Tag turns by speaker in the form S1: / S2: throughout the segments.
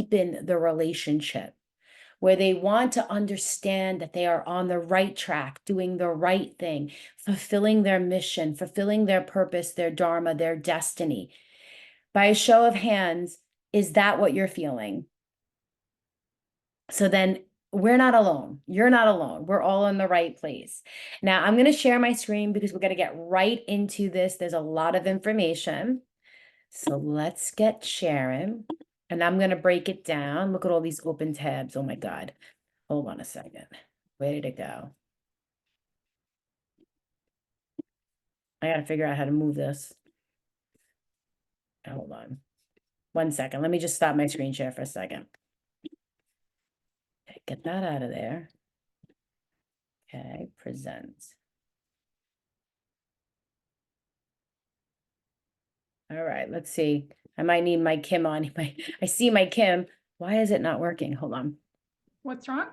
S1: deepen the relationship, where they want to understand that they are on the right track, doing the right thing, fulfilling their mission, fulfilling their purpose, their dharma, their destiny. By a show of hands, is that what you're feeling? So then we're not alone. You're not alone. We're all in the right place. Now I'm going to share my screen because we're going to get right into this. There's a lot of information. So let's get sharing. And I'm going to break it down. Look at all these open tabs. Oh my God. Hold on a second. Where did it go? I got to figure out how to move this. Hold on. 1 second. Let me just stop my screen share for a second. Okay, get that out of there. Okay, present. All right, let's see. I might need my Kim on. I see my Kim. Why is it not working? Hold on.
S2: What's wrong?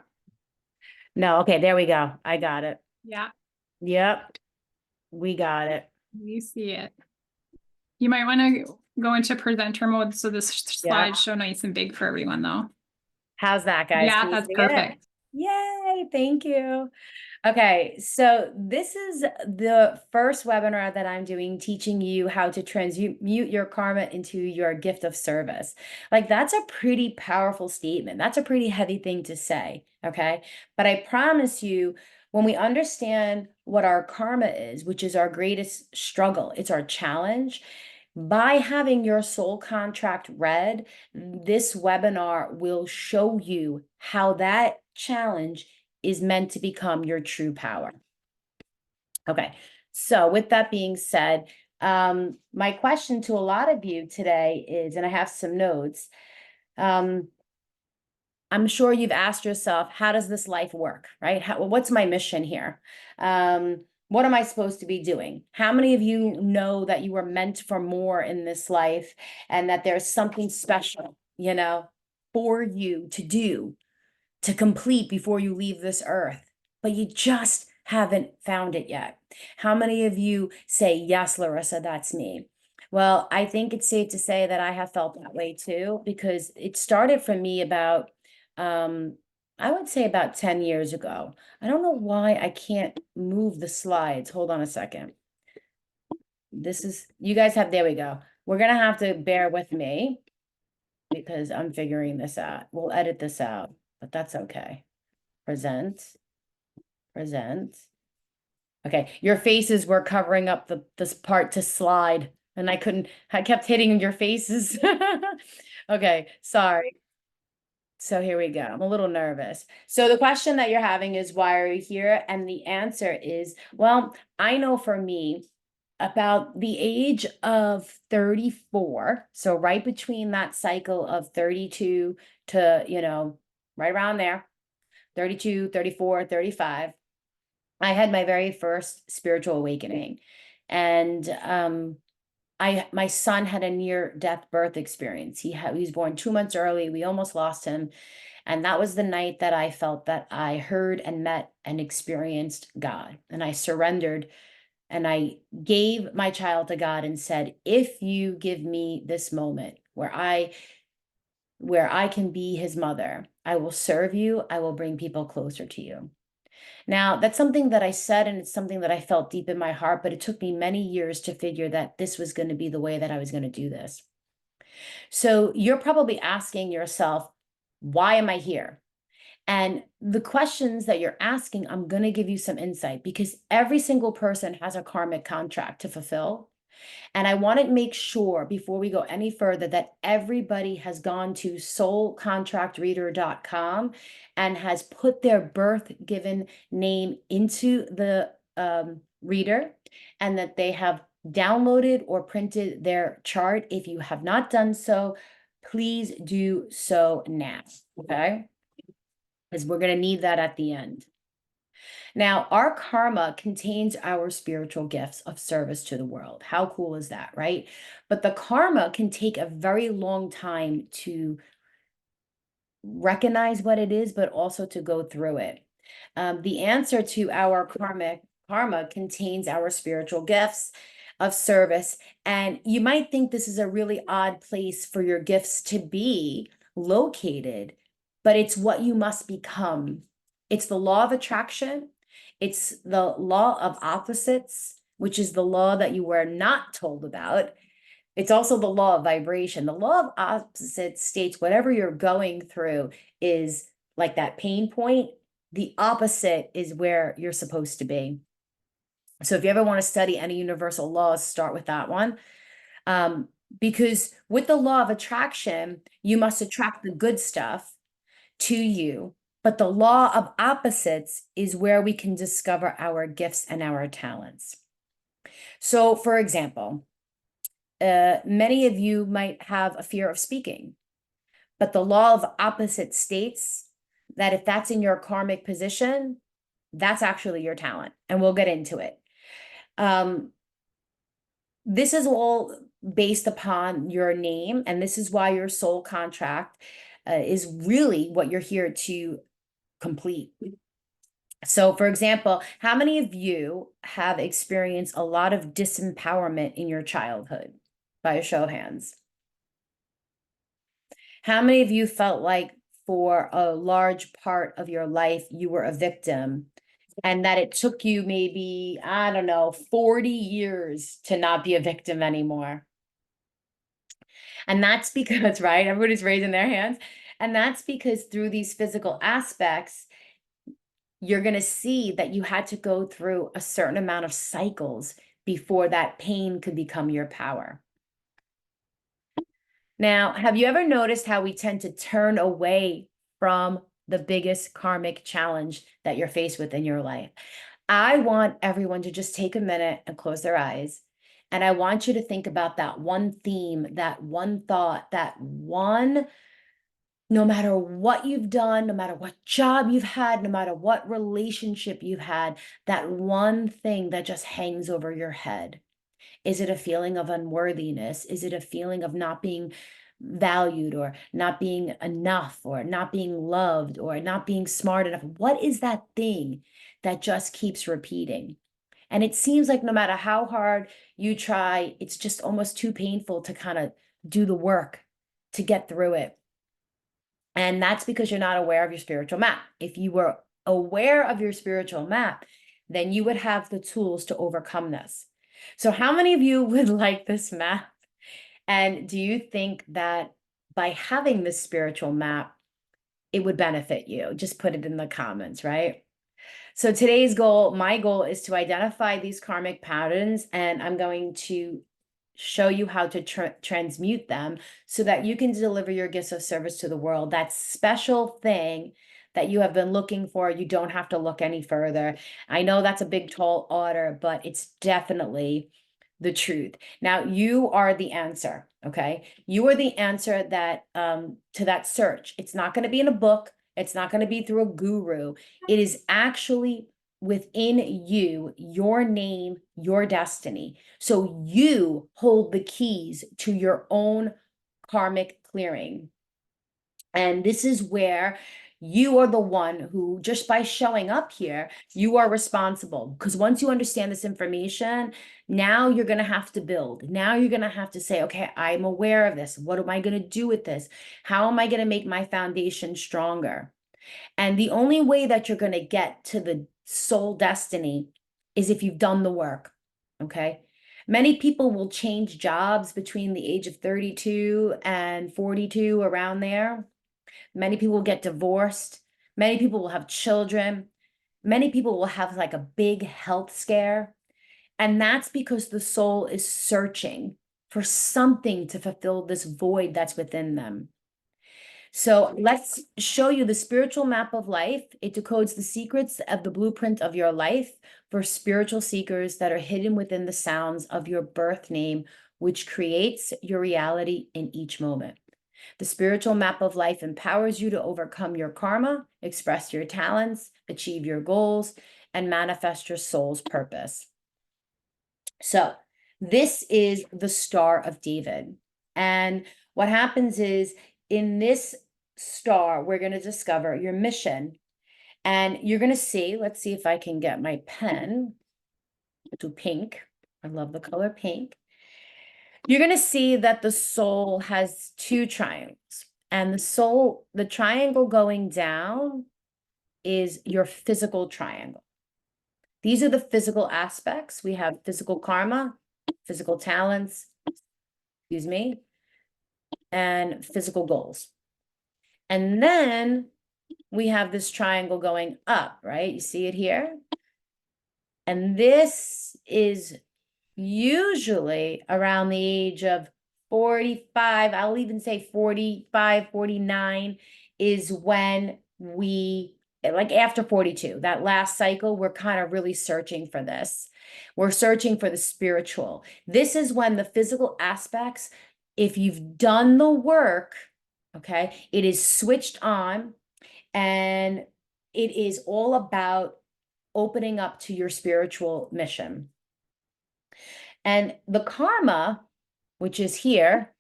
S1: No, okay, there we go. I got it.
S2: Yeah,
S1: Yep, we got it.
S2: you see it. You might want to go into presenter mode so this slide show nice and big for everyone though.
S1: How's that, guys?
S2: Yeah,
S1: Can you
S2: that's
S1: see it?
S2: perfect.
S1: Yay, thank you. Okay, so this is the first webinar that I'm doing, teaching you how to transmute your karma into your gift of service. Like, that's a pretty powerful statement. That's a pretty heavy thing to say, okay? But I promise you, when we understand what our karma is, which is our greatest struggle, it's our challenge. By having your soul contract read, this webinar will show you how that challenge is meant to become your true power. Okay, so with that being said, my question to a lot of you today is, and I have some notes, I'm sure you've asked yourself, how does this life work, right? What's my mission here? What am I supposed to be doing? How many of you know that you were meant for more in this life and that there's something special, for you to do, to complete before you leave this earth, but you just haven't found it yet? How many of you say, yes, Larissa, that's me? Well, I think it's safe to say that I have felt that way too, because it started for me about, I would say about 10 years ago. I don't know why I can't move the slides. Hold on a second. You guys have, there we go. We're going to have to bear with me because I'm figuring this out. We'll edit this out, but that's okay. Present. Okay, your faces were covering up this part to slide, and I kept hitting your faces. Okay, sorry. So here we go. I'm a little nervous. So the question that you're having is, why are you here? And the answer is, well, I know for me, about the age of 34, so right between that cycle of 32 to, right around there, 32, 34, 35, I had my very first spiritual awakening. And my son had a near-death birth experience. He was born 2 months early. We almost lost him. And that was the night that I felt that I heard and met and experienced God. And I surrendered and I gave my child to God and said, if you give me this moment where I can be his mother, I will serve you. I will bring people closer to you. Now, that's something that I said, and it's something that I felt deep in my heart, but it took me many years to figure that this was going to be the way that I was going to do this. So you're probably asking yourself, why am I here? And the questions that you're asking, I'm going to give you some insight, because every single person has a karmic contract to fulfill. And I want to make sure before we go any further that everybody has gone to soulcontractreader.com and has put their birth given name into the reader, and that they have downloaded or printed their chart. If you have not done so, please do so now, okay? Because we're going to need that at the end. Now, our karma contains our spiritual gifts of service to the world. How cool is that, right? But the karma can take a very long time to recognize what it is, but also to go through it. The answer to our karma contains our spiritual gifts of service. And you might think this is a really odd place for your gifts to be located, but it's what you must become. It's the law of attraction. It's the law of opposites, which is the law that you were not told about. It's also the law of vibration. The law of opposites states whatever you're going through is like that pain point. The opposite is where you're supposed to be. So if you ever want to study any universal laws, start with that one. Because with the law of attraction, you must attract the good stuff to you. But the law of opposites is where we can discover our gifts and our talents. So, for example, many of you might have a fear of speaking, but the law of opposite states that if that's in your karmic position, that's actually your talent. And we'll get into it. This is all based upon your name, and this is why your soul contract is really what you're here to complete. So, for example, how many of you have experienced a lot of disempowerment in your childhood? By a show of hands. How many of you felt like for a large part of your life you were a victim and that it took you maybe, I don't know, 40 years to not be a victim anymore? And that's because, right, everybody's raising their hands. And that's because through these physical aspects, you're going to see that you had to go through a certain amount of cycles before that pain could become your power. Now, have you ever noticed how we tend to turn away from the biggest karmic challenge that you're faced with in your life? I want everyone to just take a minute and close their eyes. And I want you to think about that one theme, that one thought, that one, no matter what you've done, no matter what job you've had, no matter what relationship you've had, that one thing that just hangs over your head. Is it a feeling of unworthiness? Is it a feeling of not being valued or not being enough or not being loved or not being smart enough? What is that thing that just keeps repeating? And it seems like no matter how hard you try, it's just almost too painful to kind of do the work to get through it. And that's because you're not aware of your spiritual map. If you were aware of your spiritual map, then you would have the tools to overcome this. So how many of you would like this map? And do you think that by having this spiritual map, it would benefit you? Just put it in the comments, right? So today's goal, my goal is to identify these karmic patterns, and I'm going to show you how to transmute them so that you can deliver your gifts of service to the world. That special thing that you have been looking for, you don't have to look any further. I know that's a big, tall order, but it's definitely the truth. Now, you are the answer, okay? You are the answer that to that search. It's not going to be in a book. It's not going to be through a guru. It is actually within you, your name, your destiny. So you hold the keys to your own karmic clearing. And this is where you are the one who, just by showing up here, you are responsible. Because once you understand this information, now you're going to have to build. Now you're going to have to say, okay, I'm aware of this. What am I going to do with this? How am I going to make my foundation stronger? And the only way that you're going to get to the soul destiny is if you've done the work. Okay. Many people will change jobs between the age of 32 and 42, around there. Many people will get divorced. Many people will have children. Many people will have like a big health scare. And that's because the soul is searching for something to fulfill this void that's within them. So let's show you the spiritual map of life. It decodes the secrets of the blueprint of your life for spiritual seekers that are hidden within the sounds of your birth name, which creates your reality in each moment. The spiritual map of life empowers you to overcome your karma, express your talents, achieve your goals, and manifest your soul's purpose. So this is the Star of David. And what happens is in this star, we're going to discover your mission. And you're going to see, let's see if I can get my pen to pink. I love the color pink. You're going to see that the soul has two triangles. And the triangle going down is your physical triangle. These are the physical aspects. We have physical karma, physical talents, excuse me, and physical goals. And then we have this triangle going up, right? You see it here? And this is usually around the age of 45, I'll even say 45, 49 is when we, like after 42, that last cycle, we're kind of really searching for this. We're searching for the spiritual. This is when the physical aspects, if you've done the work, okay, it is switched on and it is all about opening up to your spiritual mission. And the karma, which is here,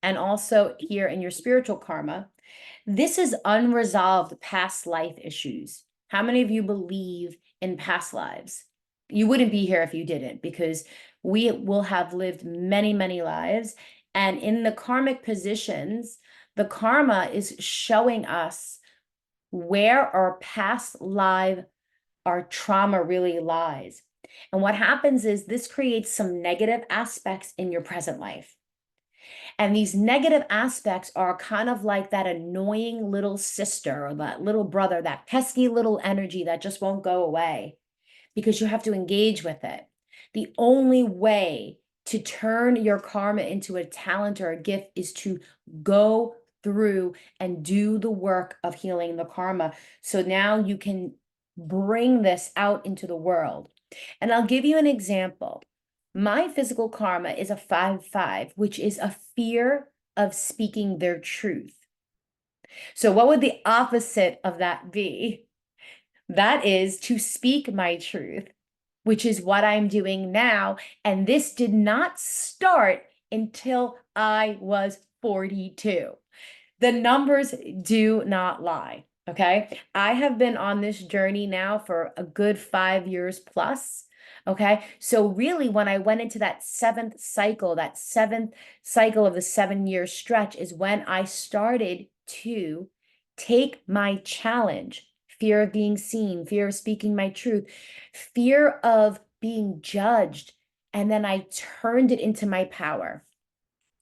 S1: and also here in your spiritual karma, this is unresolved past life issues. How many of you believe in past lives? You wouldn't be here if you didn't, because we will have lived many, many lives. And in the karmic positions, the karma is showing us where our past life, our trauma really lies. And what happens is this creates some negative aspects in your present life. And these negative aspects are kind of like that annoying little sister or that little brother, that pesky little energy that just won't go away because you have to engage with it. The only way to turn your karma into a talent or a gift is to go through and do the work of healing the karma. So now you can bring this out into the world. And I'll give you an example. My physical karma is a 5-5, which is a fear of speaking their truth. So what would the opposite of that be? That is to speak my truth, which is what I'm doing now. And this did not start until I was 42. The numbers do not lie. Okay. I have been on this journey now for a good 5 years plus. Okay. So really, when I went into that seventh cycle of the 7-year stretch is when I started to take my challenge, fear of being seen, fear of speaking my truth, fear of being judged. And then I turned it into my power.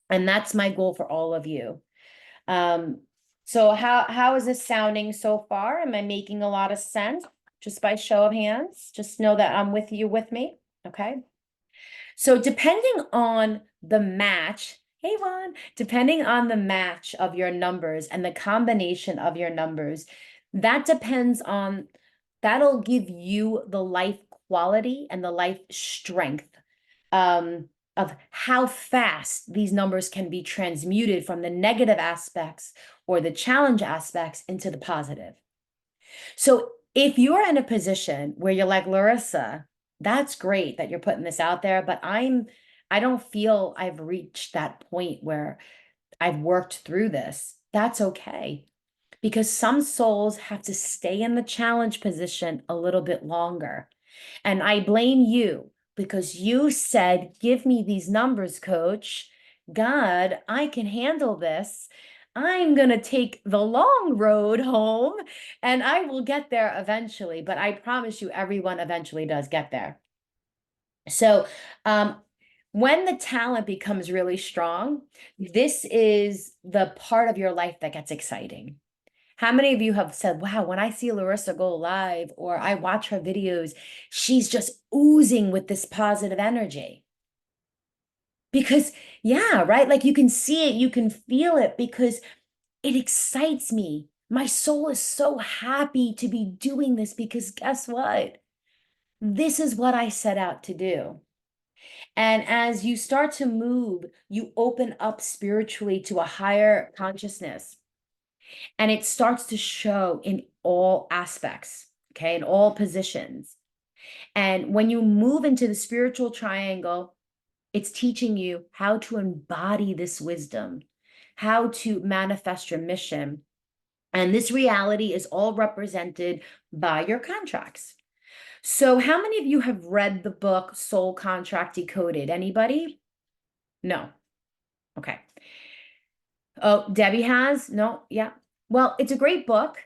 S1: And that's my goal for all of you. So how is this sounding so far? Am I making a lot of sense? Just by show of hands, just know that I'm with you with me. Okay. So depending on the match, hey Juan, depending on the match of your numbers and the combination of your numbers, that'll give you the life quality and the life strength of how fast these numbers can be transmuted from the negative aspects or the challenge aspects into the positive. So if you're in a position where you're like, Larissa, that's great that you're putting this out there, but I don't feel I've reached that point where I've worked through this. That's okay. Because some souls have to stay in the challenge position a little bit longer. And I blame you because you said, give me these numbers, coach. God, I can handle this. I'm going to take the long road home and I will get there eventually. But I promise you, everyone eventually does get there. So, when the talent becomes really strong, this is the part of your life that gets exciting. How many of you have said, wow, when I see Larissa go live or I watch her videos, she's just oozing with this positive energy? Because, yeah, right? Like you can see it, you can feel it because it excites me. My soul is so happy to be doing this because guess what? This is what I set out to do. And as you start to move, you open up spiritually to a higher consciousness. And it starts to show in all aspects, okay, in all positions. And when you move into the spiritual triangle, it's teaching you how to embody this wisdom, how to manifest your mission. And this reality is all represented by your contracts. So, how many of you have read the book Soul Contract Decoded? Anybody? No. Okay. Oh, Debbie has? No, yeah. Well, it's a great book.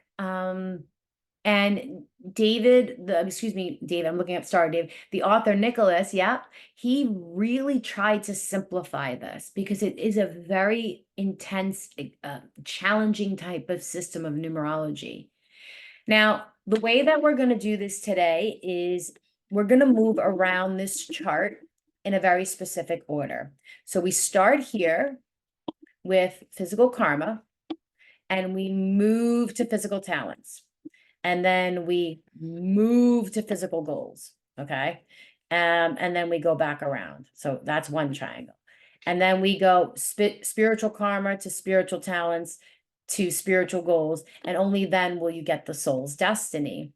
S1: And David, I'm looking up, sorry, Dave, the author Nicholas, yeah, he really tried to simplify this because it is a very intense, challenging type of system of numerology. Now, the way that we're going to do this today is we're going to move around this chart in a very specific order. So we start here with physical karma and we move to physical talents. And then we move to physical goals. Okay. And then we go back around. So that's one triangle. And then we go spiritual karma to spiritual talents to spiritual goals. And only then will you get the soul's destiny.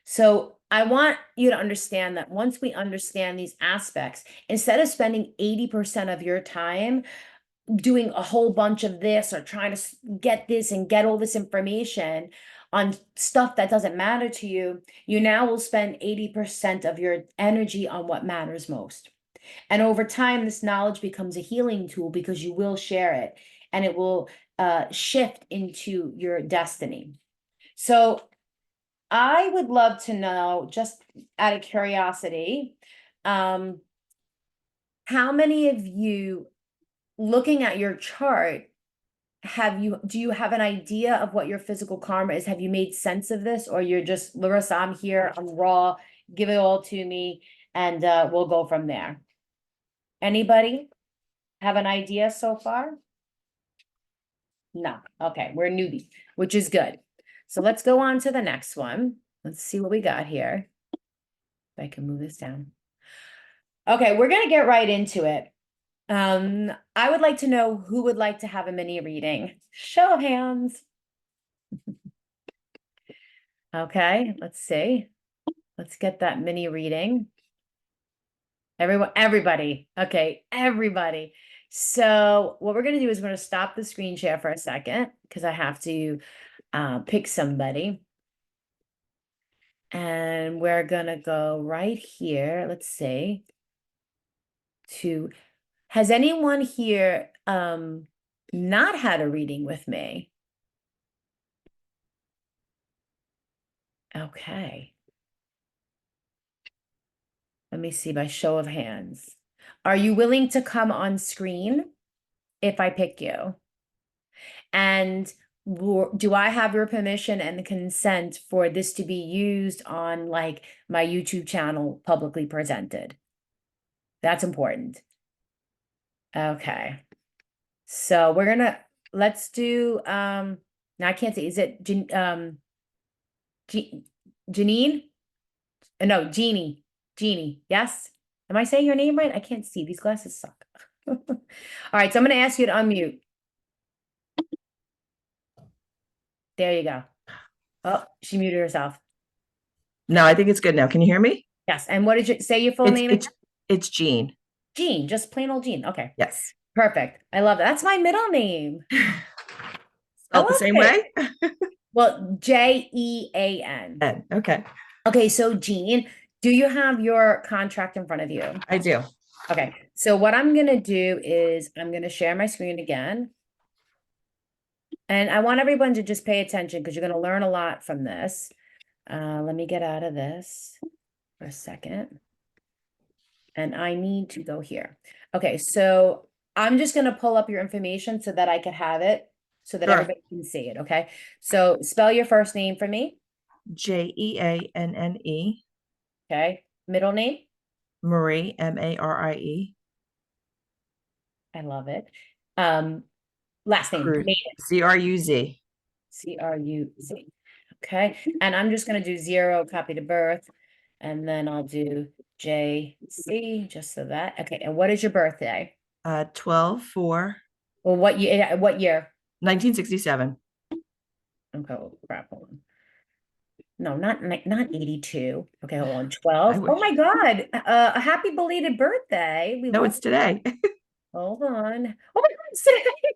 S1: So I want you to understand that once we understand these aspects, instead of spending 80% of your time doing a whole bunch of this or trying to get this and get all this information on stuff that doesn't matter to you, you now will spend 80% of your energy on what matters most. And over time, this knowledge becomes a healing tool because you will share it and it will shift into your destiny. So I would love to know, just out of curiosity, how many of you, looking at your chart, do you have an idea of what your physical karma is? Have you made sense of this, or you're just, Larissa, I'm here, I'm raw, give it all to me, and we'll go from there. Anybody have an idea so far? No. Okay, we're newbies, which is good. So let's go on to the next one. Let's see what we got here. If I can move this down. Okay, we're gonna get right into it. I would like to know who would like to have a mini reading. Show of hands. Okay, let's see. Let's get that mini reading. Everybody. Okay, everybody. So what we're gonna do is we're gonna stop the screen share for a second because I have to pick somebody. And we're gonna go right here. Let's see. Has anyone here not had a reading with me? Okay. Let me see by show of hands. Are you willing to come on screen if I pick you? And do I have your permission and consent for this to be used on like my YouTube channel publicly presented? That's important. Okay. So let's do now I can't say, is it Janine? No, Jeannie. Yes? Am I saying your name right? I can't see. These glasses suck. All right, so I'm going to ask you to unmute. There you go. Oh, she muted herself.
S3: No, I think it's good now. Can you hear me?
S1: Yes. And what did you say your full name?
S3: It's Jean.
S1: Jean, just plain old Jean. Okay.
S3: Yes.
S1: Perfect. I love that. That's my middle name.
S3: Spelled the same way?
S1: Well, Jean.
S3: Okay.
S1: Okay, so Jean, do you have your contract in front of you?
S3: I do.
S1: Okay, so what I'm gonna do is I'm gonna share my screen again. And I want everyone to just pay attention because you're gonna learn a lot from this. Let me get out of this for a second. And I need to go here. Okay, so I'm just gonna pull up your information so that I could have it, so that
S3: Sure.
S1: everybody can see it, okay? So spell your first name for me.
S3: Jeanne.
S1: Okay, middle name.
S3: Marie, Marie.
S1: I love it. Last name.
S3: Cruz.
S1: Maiden.
S3: Cruz.
S1: Cruz. Okay, and I'm just gonna do 0, copy to birth, and then I'll do JC, just so that. Okay, and what is your birthday?
S3: 12/4.
S1: Well, what year? What year?
S3: 1967.
S1: Okay, oh, crap. Hold on. No, not 82. Okay, hold on. 12. Oh my God. A happy belated birthday.
S3: No, it's today.
S1: Hold on. Oh my God,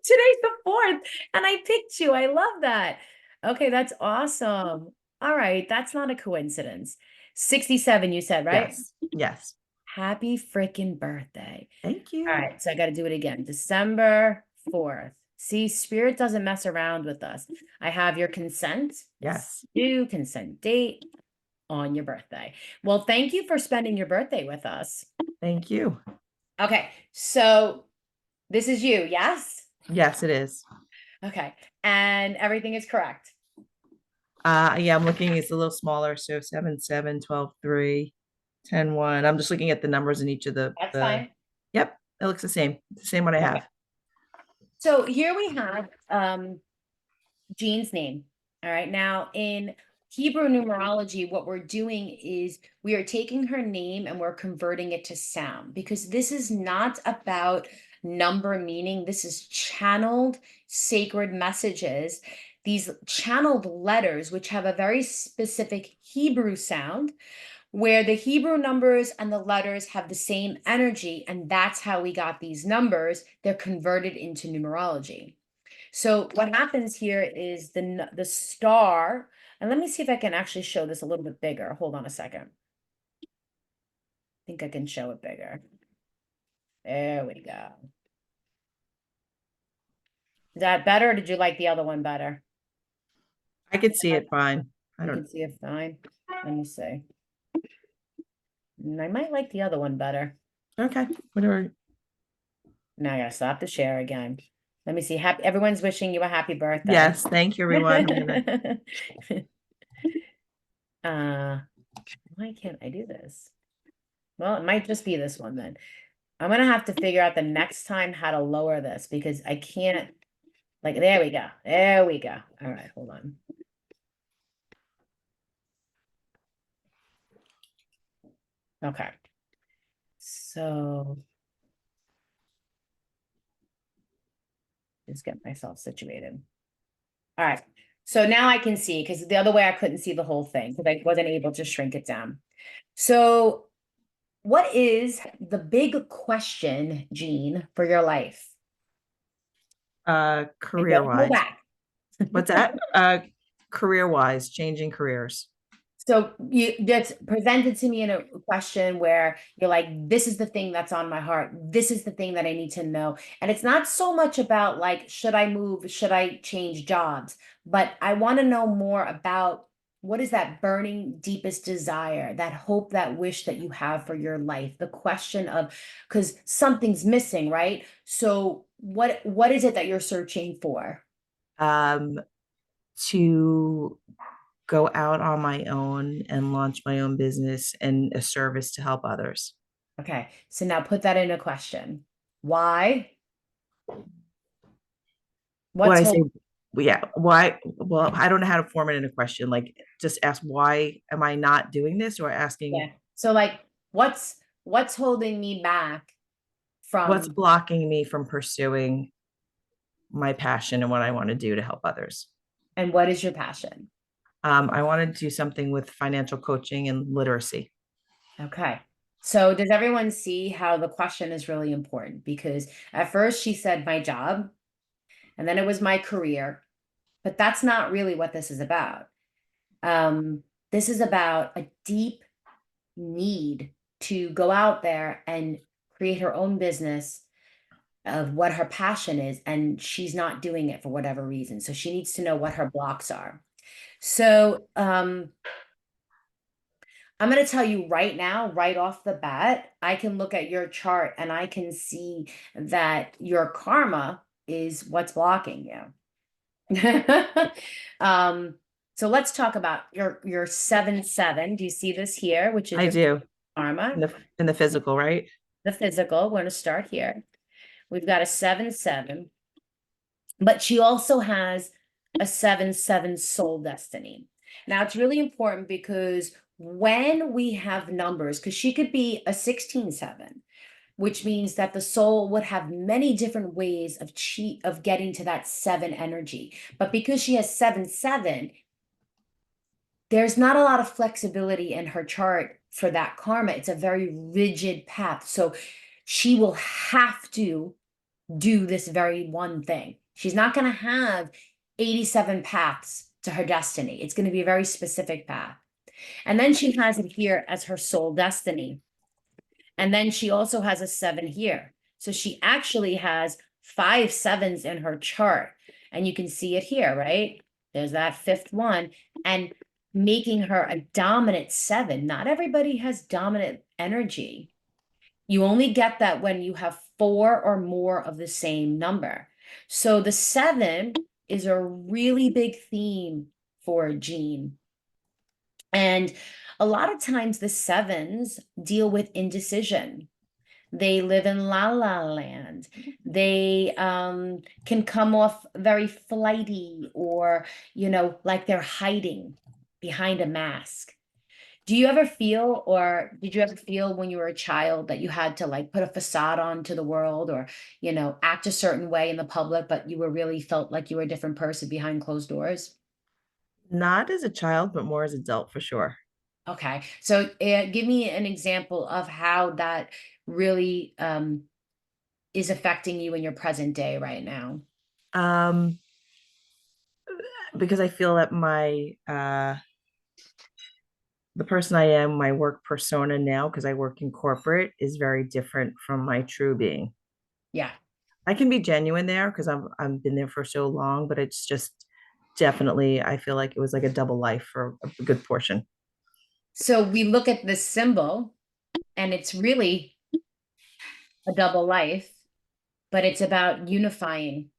S1: today's the 4th, and I picked you. I love that. Okay, that's awesome. All right, that's not a coincidence. 67, you said, right?
S3: Yes.
S1: Happy freaking birthday.
S3: Thank you.
S1: All right, so I got to do it again. December 4th. See, spirit doesn't mess around with us. I have your consent.
S3: Yes.
S1: Due consent date on your birthday. Well, thank you for spending your birthday with us.
S3: Thank you.
S1: Okay, so this is you, yes?
S3: Yes, it is.
S1: Okay, and everything is correct.
S3: Yeah, I'm looking, it's a little smaller. So 7, 7, 12, 3, 10, 1. I'm just looking at the numbers in each of
S1: That's fine.
S3: Yep, it looks the same. It's the same one I
S1: Okay.
S3: have.
S1: So here we have Jean's name. All right. Now in Hebrew numerology, what we're doing is we are taking her name and we're converting it to sound, because this is not about number meaning. This is channeled sacred messages. These channeled letters, which have a very specific Hebrew sound, where the Hebrew numbers and the letters have the same energy, and that's how we got these numbers. They're converted into numerology. So what happens here is the star, and let me see if I can actually show this a little bit bigger. Hold on a second. I think I can show it bigger. There we go. Is that better, or did you like the other one better?
S3: I could see it fine. I
S1: You
S3: don't,
S1: can see it fine. Let me see. I might like the other one better.
S3: okay, whatever.
S1: Now I gotta stop the share again. Let me see. Everyone's wishing you a happy birthday.
S3: Yes, thank you, everyone. I'm gonna,
S1: Why can't I do this? Well, it might just be this one then. I'm gonna have to figure out the next time how to lower this, because I can't, like, there we go. There we go. All right, hold on. Okay. So just get myself situated. All right. So now I can see, because the other way I couldn't see the whole thing because I wasn't able to shrink it down. So what is the big question, Jean, for your life? Go
S3: career-wise.
S1: back.
S3: What's that? Career-wise, changing careers.
S1: So that's presented to me in a question where you're like, this is the thing that's on my heart. This is the thing that I need to know. And it's not so much about like, should I move? Should I change jobs? But I want to know more about what is that burning deepest desire, that hope, that wish that you have for your life? The question of, because something's missing, right? So what is it that you're searching for?
S3: To go out on my own and launch my own business and a service to help others.
S1: Okay, so now put that in a question. Why?
S3: What
S1: What's
S3: I say,
S1: holding?
S3: yeah, why? Well, I don't know how to form it in a question. Like, just ask, why am I not doing this, or asking,
S1: Yeah. So like, what's holding me back
S3: what's
S1: from,
S3: blocking me from pursuing my passion and what I want to do to help others?
S1: and what is your passion?
S3: I want to do something with financial coaching and literacy.
S1: Okay. So does everyone see how the question is really important? Because at first she said my job, and then it was my career, but that's not really what this is about. This is about a deep need to go out there and create her own business of what her passion is, and she's not doing it for whatever reason. So she needs to know what her blocks are. So I'm going to tell you right now, right off the bat, I can look at your chart and I can see that your karma is what's blocking you. So let's talk about your 7-7. Do you see this here, which is
S3: I
S1: your
S3: do
S1: karma?
S3: in the physical, right?
S1: The physical. We're going to start here. We've got a 7-7, but she also has a 7-7 soul destiny. Now it's really important because when we have numbers, because she could be a 16-7, which means that the soul would have many different ways of getting to that 7 energy. But because she has 7-7, there's not a lot of flexibility in her chart for that karma. It's a very rigid path. So she will have to do this very one thing. She's not going to have 87 paths to her destiny. It's going to be a very specific path. And then she has it here as her soul destiny. And then she also has a 7 here. So she actually has 5 sevens in her chart. And you can see it here, right? There's that 5th one, and making her a dominant 7. Not everybody has dominant energy. You only get that when you have 4 or more of the same number. So the 7 is a really big theme for Jean. And a lot of times the 7s deal with indecision. They live in la la land. They can come off very flighty, or, like they're hiding behind a mask. Do you ever feel, or did you ever feel when you were a child that you had to like put a facade on to the world, or, act a certain way in the public, but you were really felt like you were a different person behind closed doors?
S3: Not as a child, but more as adult for sure.
S1: Okay. So give me an example of how that really is affecting you in your present day right now.
S3: Um, because I feel that the person I am, my work persona now, because I work in corporate, is very different from my true being.
S1: Yeah.
S3: I can be genuine there because I've been there for so long, but it's just definitely I feel like it was like a double life for a good portion.
S1: So we look at this symbol, and it's really a double life, but it's about unifying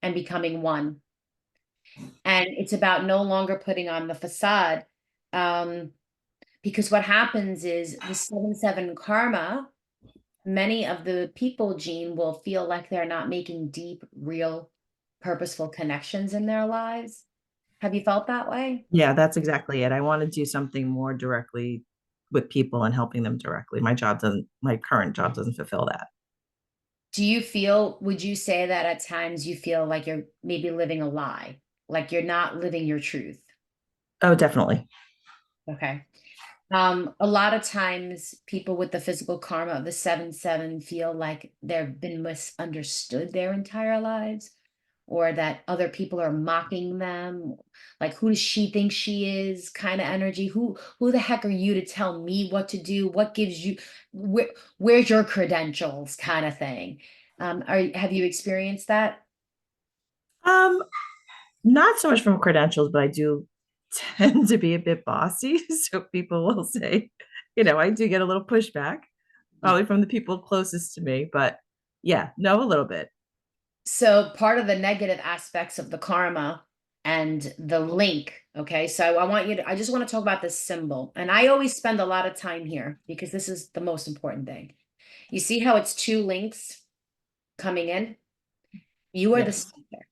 S1: and becoming one. And it's about no longer putting on the facade. Because what happens is the 7/7 karma, many of the people, Jean, will feel like they're not making deep, real, purposeful connections in their lives. Have you felt that way?
S3: Yeah, that's exactly it. I want to do something more directly with people and helping them directly. My current job doesn't fulfill that.
S1: Would you say that at times you feel like you're maybe living a lie, like you're not living your truth?
S3: Oh, definitely.
S1: Okay. A lot of times people with the physical karma of the 7/7 feel like they've been misunderstood their entire lives, or that other people are mocking them. Like, who does she think she is? Kind of energy. Who the heck are you to tell me what to do? What gives you where's your credentials? Kind of thing. Have you experienced that?
S3: Um, Not so much from credentials, but I do tend to be a bit bossy. So people will say, I do get a little pushback, probably from the people closest to me, but yeah, no, a little bit.
S1: So part of the negative aspects of the karma and the link, okay? So I just want to talk about this symbol. And I always spend a lot of time here because this is the most important thing. You see how it's 2 links coming in? You are the
S3: Yes.
S1: center.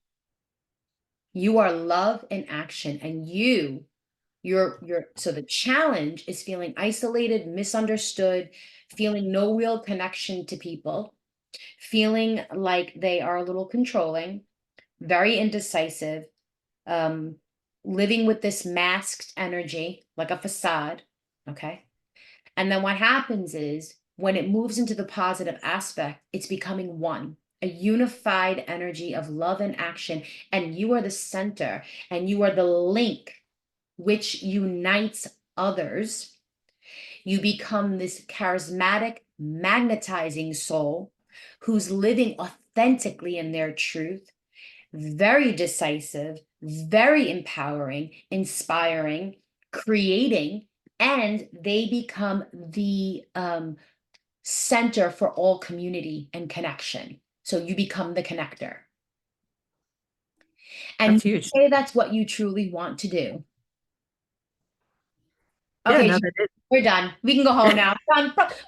S1: You are love in action, and so the challenge is feeling isolated, misunderstood, feeling no real connection to people, feeling like they are a little controlling, very indecisive, um, living with this masked energy, like a facade. Okay. And then what happens is when it moves into the positive aspect, it's becoming one, a unified energy of love and action. And you are the center, and you are the link which unites others. You become this charismatic, magnetizing soul who's living authentically in their truth, very decisive, very empowering, inspiring, creating, and they become the center for all community and connection. So you become the connector. And
S3: That's huge.
S1: say that's what you truly want to do.
S3: Yeah,
S1: Okay,
S3: no, that
S1: we're done. We can go home now. Done. Like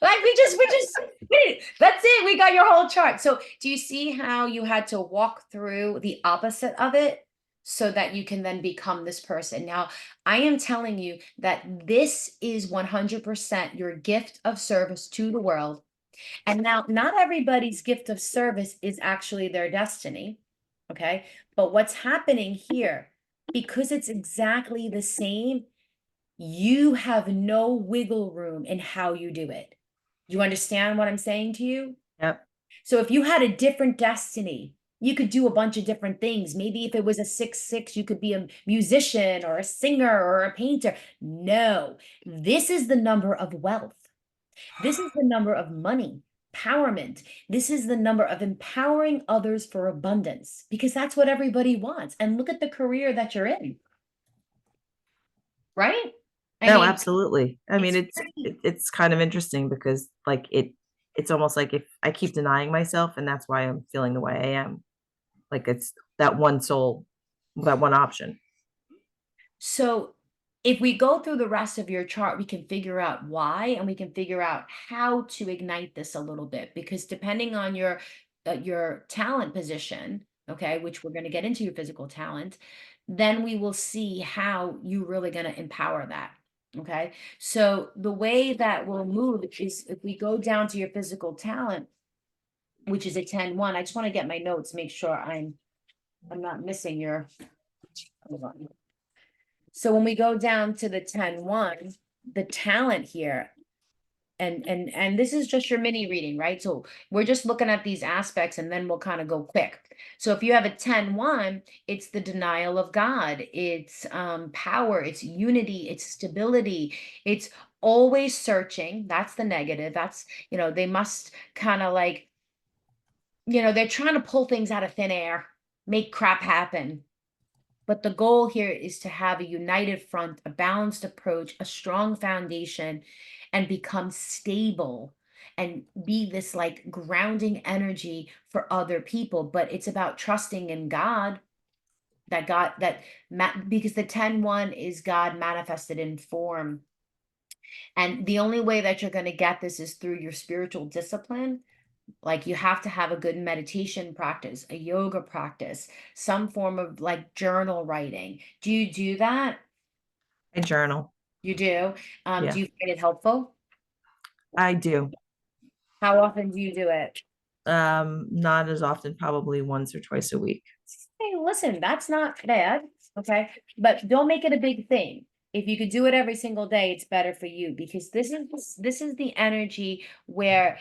S1: that's it. We got your whole chart. So do you see how you had to walk through the opposite of it so that you can then become this person? Now, I am telling you that this is 100% your gift of service to the world. And now, not everybody's gift of service is actually their destiny. Okay. But what's happening here, because it's exactly the same, you have no wiggle room in how you do it. You understand what I'm saying to you?
S3: Yep.
S1: So if you had a different destiny, you could do a bunch of different things. Maybe if it was a 6/6, you could be a musician or a singer or a painter. No, this is the number of wealth. This is the number of money. empowerment. This is the number of empowering others for abundance, because that's what everybody wants. And look at the career that you're in, right? I
S3: No,
S1: mean,
S3: absolutely. I mean,
S1: it's pretty.
S3: it's kind of interesting because like it's almost like if I keep denying myself, and that's why I'm feeling the way I am. Like it's that one soul, that one option.
S1: So if we go through the rest of your chart, we can figure out why, and we can figure out how to ignite this a little bit, because depending on your talent position, okay, which we're going to get into your physical talent, then we will see how you really going to empower that. Okay. So the way that we'll move is if we go down to your physical talent, which is a 10-1. I just want to get my notes, make sure I'm not missing your, hold on. So when we go down to the 10-1, the talent here, and this is just your mini reading, right? So we're just looking at these aspects and then we'll kind of go quick. So if you have a 10-1, it's the denial of God, it's power, it's unity, it's stability, it's always searching. That's the negative. That's, they must kind of like, they're trying to pull things out of thin air, make crap happen. But the goal here is to have a united front, a balanced approach, a strong foundation, and become stable and be this like grounding energy for other people. But it's about trusting in God, because the 10-1 is God manifested in form. And the only way that you're going to get this is through your spiritual discipline. Like you have to have a good meditation practice, a yoga practice, some form of like journal writing. Do you do that?
S3: I journal.
S1: You do?
S3: Yeah,
S1: Do you find it helpful?
S3: I do.
S1: How often do you do it?
S3: Not as often, probably once or twice a week.
S1: Hey, listen, that's not bad. Okay. But don't make it a big thing. If you could do it every single day, it's better for you, because this is the energy where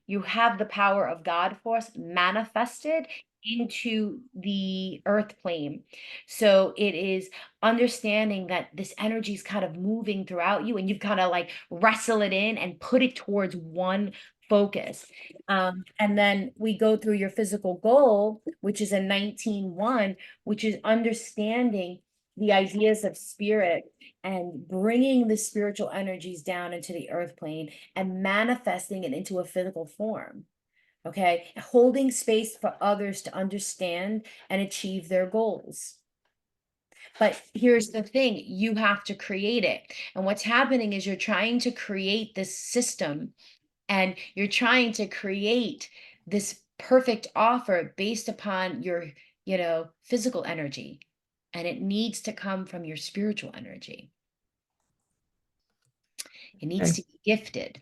S1: you have the power of God force manifested into the earth plane. So it is understanding that this energy is kind of moving throughout you, and you've kind of like wrestle it in and put it towards one focus. And then we go through your physical goal, which is a 19-1, which is understanding the ideas of spirit and bringing the spiritual energies down into the earth plane and manifesting it into a physical form. Okay. Holding space for others to understand and achieve their goals. But here's the thing, you have to create it. And what's happening is you're trying to create this system, and you're trying to create this perfect offer based upon your physical energy, and it needs to come from your spiritual energy. It needs
S3: Okay.
S1: to be gifted,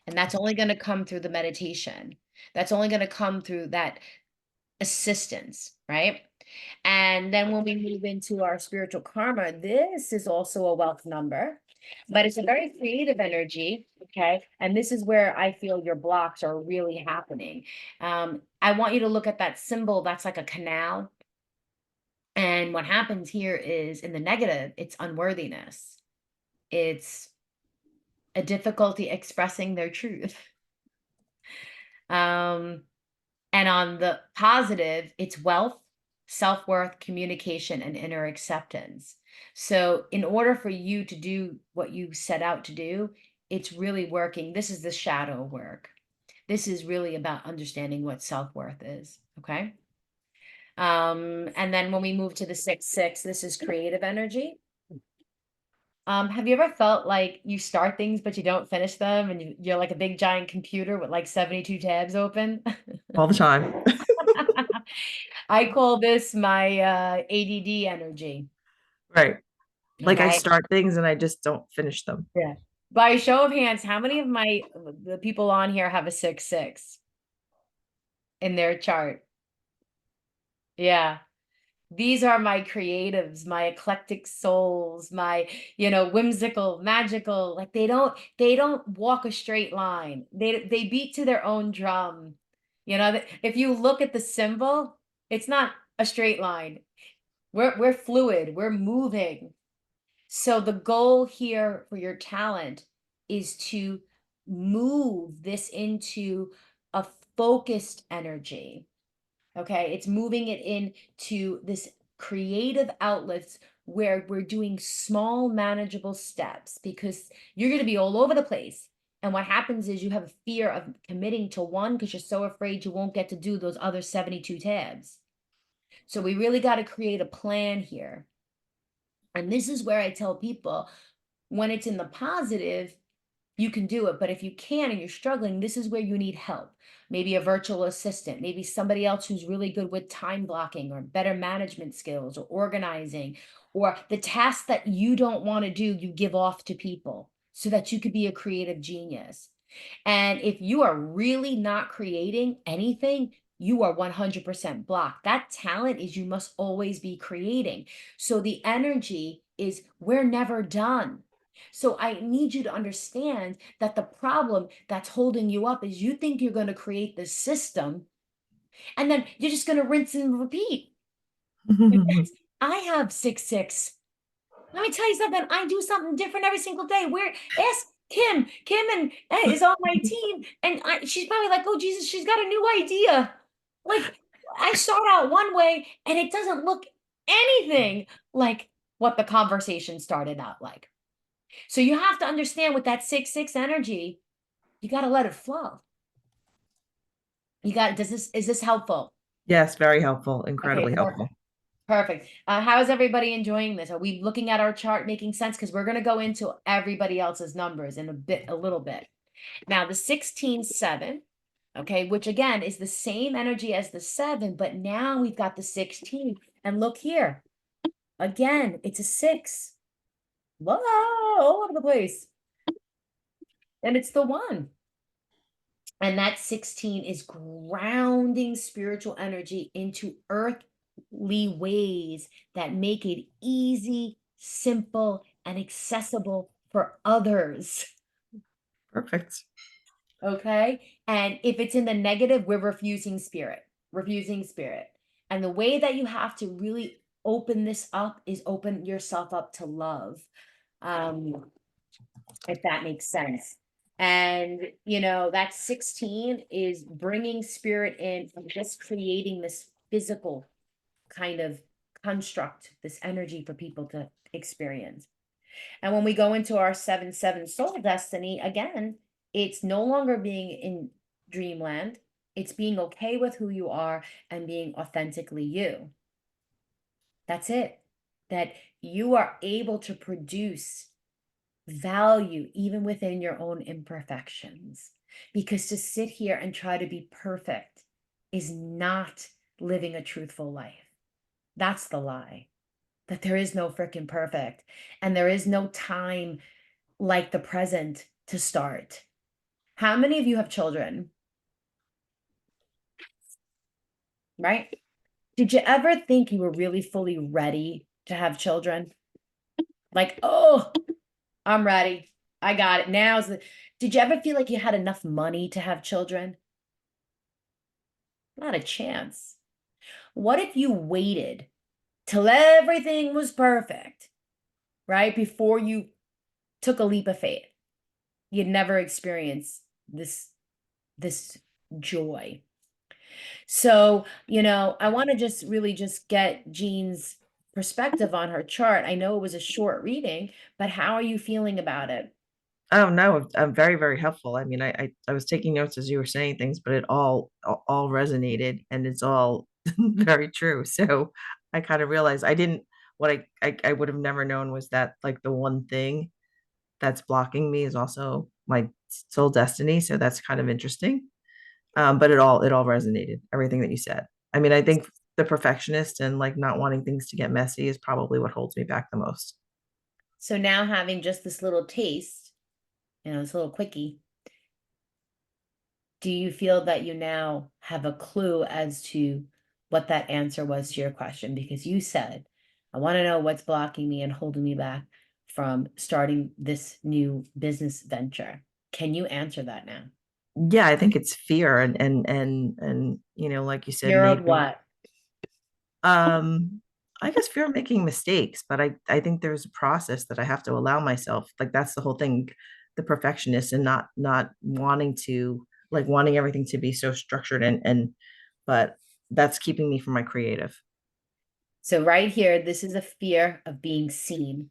S1: and that's only going to come through the meditation. That's only going to come through that assistance, right? And then when we move into our spiritual karma, this is also a wealth number, but it's a very creative energy. Okay. And this is where I feel your blocks are really happening. I want you to look at that symbol that's like a canal. And what happens here is in the negative, it's unworthiness, it's a difficulty expressing their truth. Um, And on the positive, it's wealth, self-worth, communication, and inner acceptance. So in order for you to do what you set out to do, it's really working. This is the shadow work. This is really about understanding what self-worth is. Okay. And then when we move to the 6-6, this is creative energy. Have you ever felt like you start things but you don't finish them, and you're like a big giant computer with like 72 tabs open?
S3: All the time.
S1: I call this my ADD energy.
S3: Right. Like I
S1: Okay.
S3: start things and I just don't finish them.
S1: Yeah. By show of hands, how many of the people on here have a 6-6 in their chart? Yeah. These are my creatives, my eclectic souls, my, whimsical, magical. Like they don't walk a straight line. They beat to their own drum. If you look at the symbol, it's not a straight line. We're fluid, we're moving. So the goal here for your talent is to move this into a focused energy. Okay, it's moving it into this creative outlets where we're doing small, manageable steps, because you're going to be all over the place. And what happens is you have a fear of committing to one because you're so afraid you won't get to do those other 72 tabs. So we really got to create a plan here. And this is where I tell people, when it's in the positive, you can do it. But if you can and you're struggling, this is where you need help. Maybe a virtual assistant, maybe somebody else who's really good with time blocking or better management skills or organizing, or the tasks that you don't want to do, you give off to people so that you could be a creative genius. And if you are really not creating anything, you are 100% blocked. That talent is you must always be creating. So the energy is we're never done. So I need you to understand that the problem that's holding you up is you think you're going to create this system and then you're just going to rinse and repeat. I have 6'6". Let me tell you something. I do something different every single day. Where ask Kim. Kim and is on my team, and she's probably like, "Oh Jesus, she's got a new idea." Like I start out one way, and it doesn't look anything like what the conversation started out like. So you have to understand with that 6'6" energy, you got to let it flow. You got. Is this helpful?
S3: Yes, very helpful,
S1: Okay,
S3: incredibly
S1: perfect.
S3: helpful.
S1: Perfect. How is everybody enjoying this? Are we looking at our chart making sense? Because we're going to go into everybody else's numbers in a little bit. Now, the 16-7, okay, which again is the same energy as the 7, but now we've got the 16. And look here. Again, it's a 6. Whoa, all over the place. And it's the 1. And that 16 is grounding spiritual energy into earthly ways that make it easy, simple, and accessible for others.
S3: Perfect.
S1: Okay. And if it's in the negative, we're refusing spirit, refusing spirit. And the way that you have to really open this up is open yourself up to love. If that makes sense. And, that 16 is bringing spirit in and just creating this physical kind of construct, this energy for people to experience. And when we go into our 7-7 soul destiny, again, it's no longer being in dreamland. It's being okay with who you are and being authentically you. That's it. That you are able to produce value even within your own imperfections. Because to sit here and try to be perfect is not living a truthful life. That's the lie. That there is no freaking perfect. And there is no time like the present to start. How many of you have children? Right? Did you ever think you were really fully ready to have children? Like, oh, I'm ready. I got it. Did you ever feel like you had enough money to have children? Not a chance. What if you waited till everything was perfect, right? Before you took a leap of faith. You'd never experienced this joy. So, I want to just really just get Jean's perspective on her chart. I know it was a short reading, but how are you feeling about it?
S3: Oh no, I'm very, very helpful. I mean, I was taking notes as you were saying things, but it all resonated and it's all very true. So I kind of realized I didn't what I would have never known was that like the one thing that's blocking me is also my soul destiny. So that's kind of interesting. But it all resonated, everything that you said. I mean, I think the perfectionist and like not wanting things to get messy is probably what holds me back the most.
S1: So now having just this little taste, this little quickie, do you feel that you now have a clue as to what that answer was to your question? Because you said, I want to know what's blocking me and holding me back from starting this new business venture. Can you answer that now?
S3: Yeah, I think it's fear and like you said,
S1: Fear of
S3: maybe
S1: what?
S3: um I guess fear of making mistakes, but I think there's a process that I have to allow myself. Like that's the whole thing, the perfectionist and not wanting to like wanting everything to be so structured but that's keeping me from my creative.
S1: So right here, this is a fear of being seen.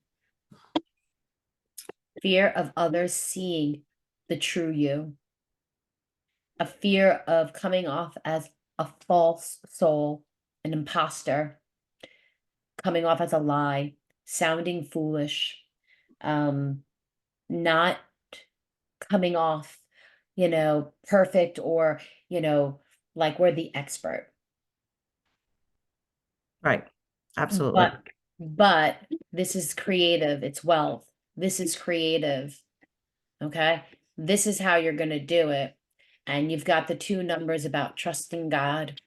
S1: Fear of others seeing the true you. A fear of coming off as a false soul, an imposter, coming off as a lie, sounding foolish, not coming off, perfect or, like we're the expert.
S3: Right. Absolutely.
S1: But this is creative. It's wealth. This is creative. Okay. This is how you're going to do it. And you've got the 2 numbers about trusting God,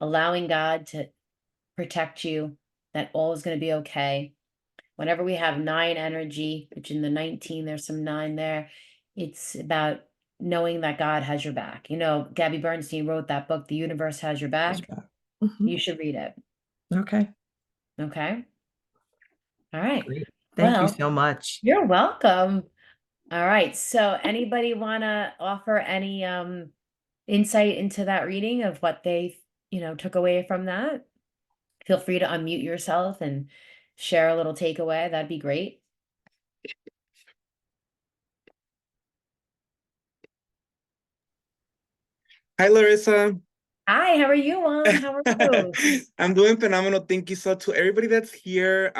S1: allowing God to protect you, that all is going to be okay. Whenever we have 9 energy, which in the 19, there's some 9 there, it's about knowing that God has your back. Gabby Bernstein wrote that book, The Universe Has Your Back.
S3: Mhm.
S1: You should read it.
S3: Okay.
S1: Okay. All right.
S3: Great. Thank you
S1: Well,
S3: so much.
S1: you're welcome. All right. So anybody want to offer any insight into that reading of what they, took away from that? Feel free to unmute yourself and share a little takeaway. That'd be great.
S4: Hi, Larissa.
S1: Hi, how are you, Juan? How are you?
S4: I'm doing phenomenal. Thank you. So to everybody that's here,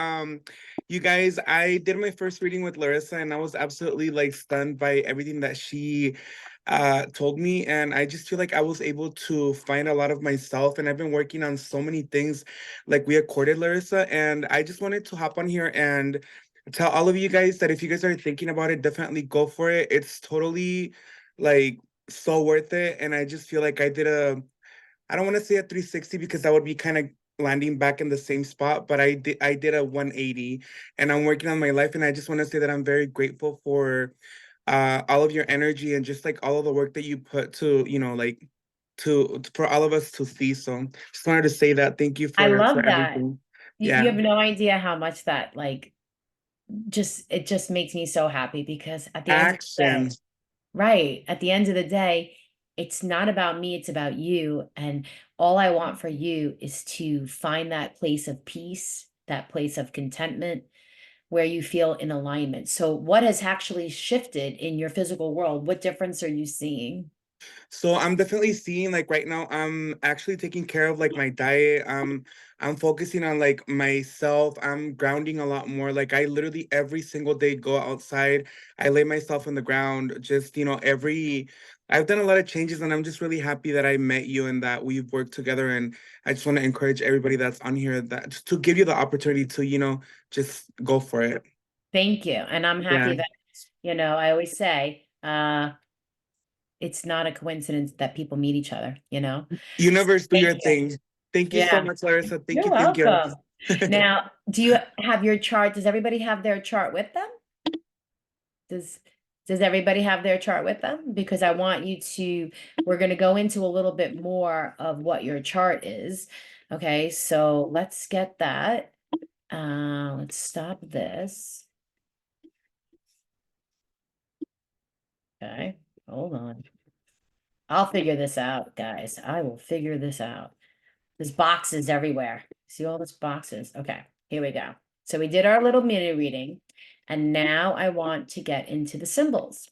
S4: you guys, I did my first reading with Larissa and I was absolutely like stunned by everything that she told me. And I just feel like I was able to find a lot of myself, and I've been working on so many things like we accorded, Larissa. And I just wanted to hop on here and tell all of you guys that if you guys are thinking about it, definitely go for it. It's totally like so worth it. And I just feel like I don't want to say a 360 because that would be kind of landing back in the same spot, but I did a 180, and I'm working on my life. And I just want to say that I'm very grateful for all of your energy and just like all of the work that you put to, like for all of us to see. So just wanted to say that. Thank you
S1: I
S4: for
S1: love that.
S4: everything.
S1: You
S4: Yeah.
S1: have no idea how much that it just makes me so happy, because at the end of the day,
S4: Action.
S1: right, at the end of the day, it's not about me, it's about you. And all I want for you is to find that place of peace, that place of contentment where you feel in alignment. So what has actually shifted in your physical world? What difference are you seeing?
S4: So I'm definitely seeing like right now I'm actually taking care of like my diet. I'm focusing on like myself. I'm grounding a lot more. Like I literally every single day go outside. I lay myself on the ground. Just, I've done a lot of changes, and I'm just really happy that I met you and that we've worked together. And I just want to encourage everybody that's on here that to give you the opportunity to, just go for it.
S1: Thank you. And I'm happy
S4: Yeah.
S1: that, I always say, it's not a coincidence that people meet each other.
S4: Universe, do
S1: Thank
S4: your
S1: you.
S4: thing. Thank you so
S1: Yeah,
S4: much, Larissa. Thank
S1: you're
S4: you. Thank you.
S1: welcome. Now, do you have your chart? Does everybody have their chart with them? Does does everybody have their chart with them? Because I want you to, we're going to go into a little bit more of what your chart is. Okay, so let's get that. Let's stop this. Okay, hold on. I'll figure this out, guys. I will figure this out. There's boxes everywhere. See all those boxes? Okay, here we go. So we did our little mini reading, and now I want to get into the symbols.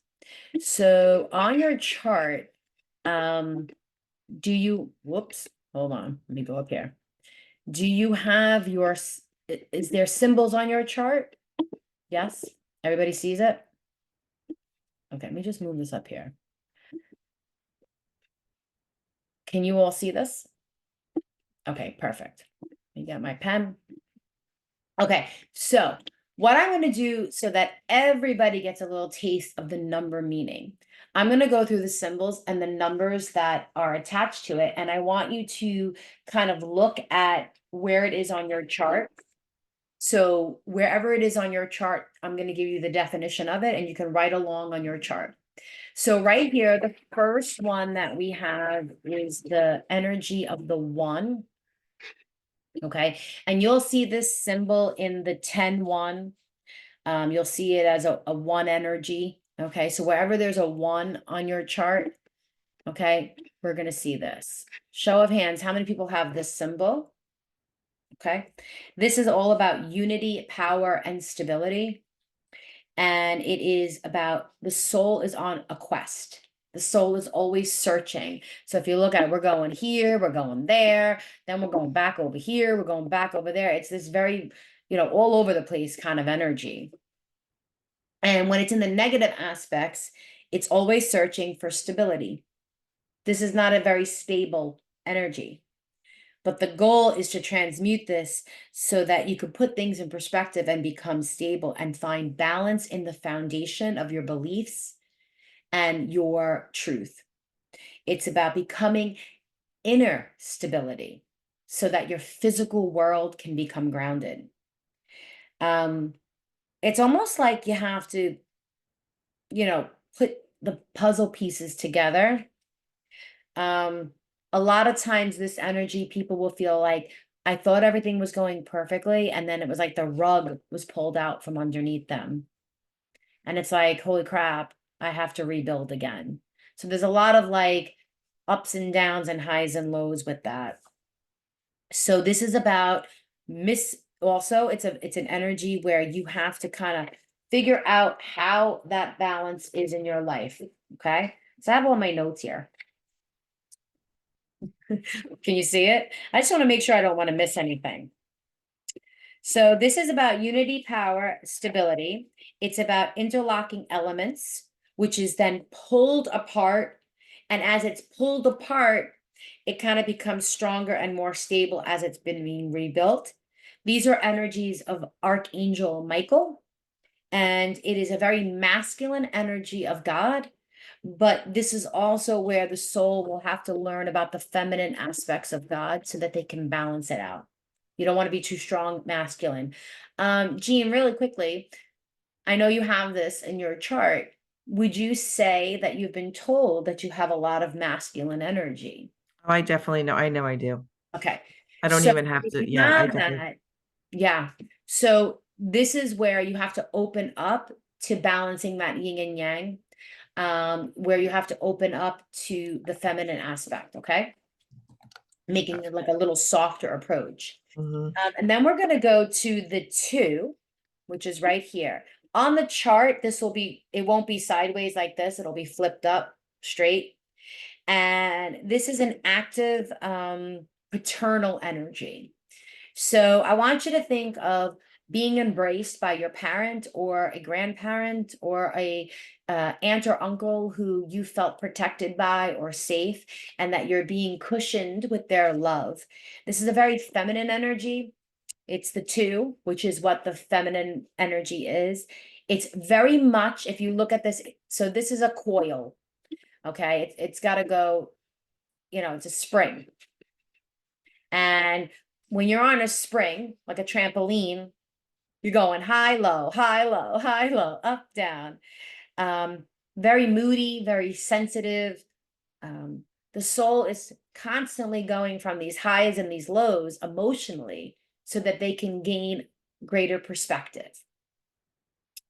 S1: So on your chart, whoops, hold on, let me go up here. Do you have is there symbols on your chart? Yes, everybody sees it? Okay, let me just move this up here. Can you all see this? Okay, perfect. Let me get my pen. Okay, so what I'm going to do so that everybody gets a little taste of the number meaning, I'm going to go through the symbols and the numbers that are attached to it. And I want you to kind of look at where it is on your chart. So wherever it is on your chart, I'm going to give you the definition of it, and you can write along on your chart. So right here, the first one that we have is the energy of the 1. Okay, and you'll see this symbol in the 10-1. You'll see it as a 1 energy. Okay, so wherever there's a 1 on your chart, okay, we're going to see this. Show of hands, how many people have this symbol? Okay, this is all about unity, power, and stability. And it is about the soul is on a quest. The soul is always searching. So if you look at it, we're going here, we're going there, then we're going back over here, we're going back over there. It's this very, all over the place kind of energy. And when it's in the negative aspects, it's always searching for stability. This is not a very stable energy. But the goal is to transmute this so that you could put things in perspective and become stable and find balance in the foundation of your beliefs and your truth. It's about becoming inner stability so that your physical world can become grounded. It's almost like you have to, put the puzzle pieces together. A lot of times this energy, people will feel like, I thought everything was going perfectly, and then it was like the rug was pulled out from underneath them. And it's like, holy crap, I have to rebuild again. So there's a lot of like ups and downs and highs and lows with that. So this is about also it's an energy where you have to kind of figure out how that balance is in your life. Okay. So I have all my notes here. Can you see it? I just want to make sure I don't want to miss anything. So this is about unity, power, stability. It's about interlocking elements, which is then pulled apart. And as it's pulled apart, it kind of becomes stronger and more stable as it's been being rebuilt. These are energies of Archangel Michael, and it is a very masculine energy of God. But this is also where the soul will have to learn about the feminine aspects of God so that they can balance it out. You don't want to be too strong masculine. Jean, really quickly, I know you have this in your chart. Would you say that you've been told that you have a lot of masculine energy?
S3: Oh, I definitely know. I know I do.
S1: Okay.
S3: I don't
S1: So
S3: even have
S1: if
S3: to.
S1: you
S3: Yeah, I
S1: have
S3: definitely.
S1: that, yeah. So this is where you have to open up to balancing that yin and yang, where you have to open up to the feminine aspect, okay? Making it like a little softer approach.
S3: Mhm.
S1: And then we're going to go to the 2, which is right here. On the chart, it won't be sideways like this. It'll be flipped up straight. And this is an active paternal energy. So I want you to think of being embraced by your parent or a grandparent or a aunt or uncle who you felt protected by or safe, and that you're being cushioned with their love. This is a very feminine energy. It's the 2, which is what the feminine energy is. It's very much, if you look at this, so this is a coil. Okay, it's got to go, it's a spring. And when you're on a spring, like a trampoline, you're going high, low, high, low, high, low, up, down. Very moody, very sensitive. The soul is constantly going from these highs and these lows emotionally so that they can gain greater perspective.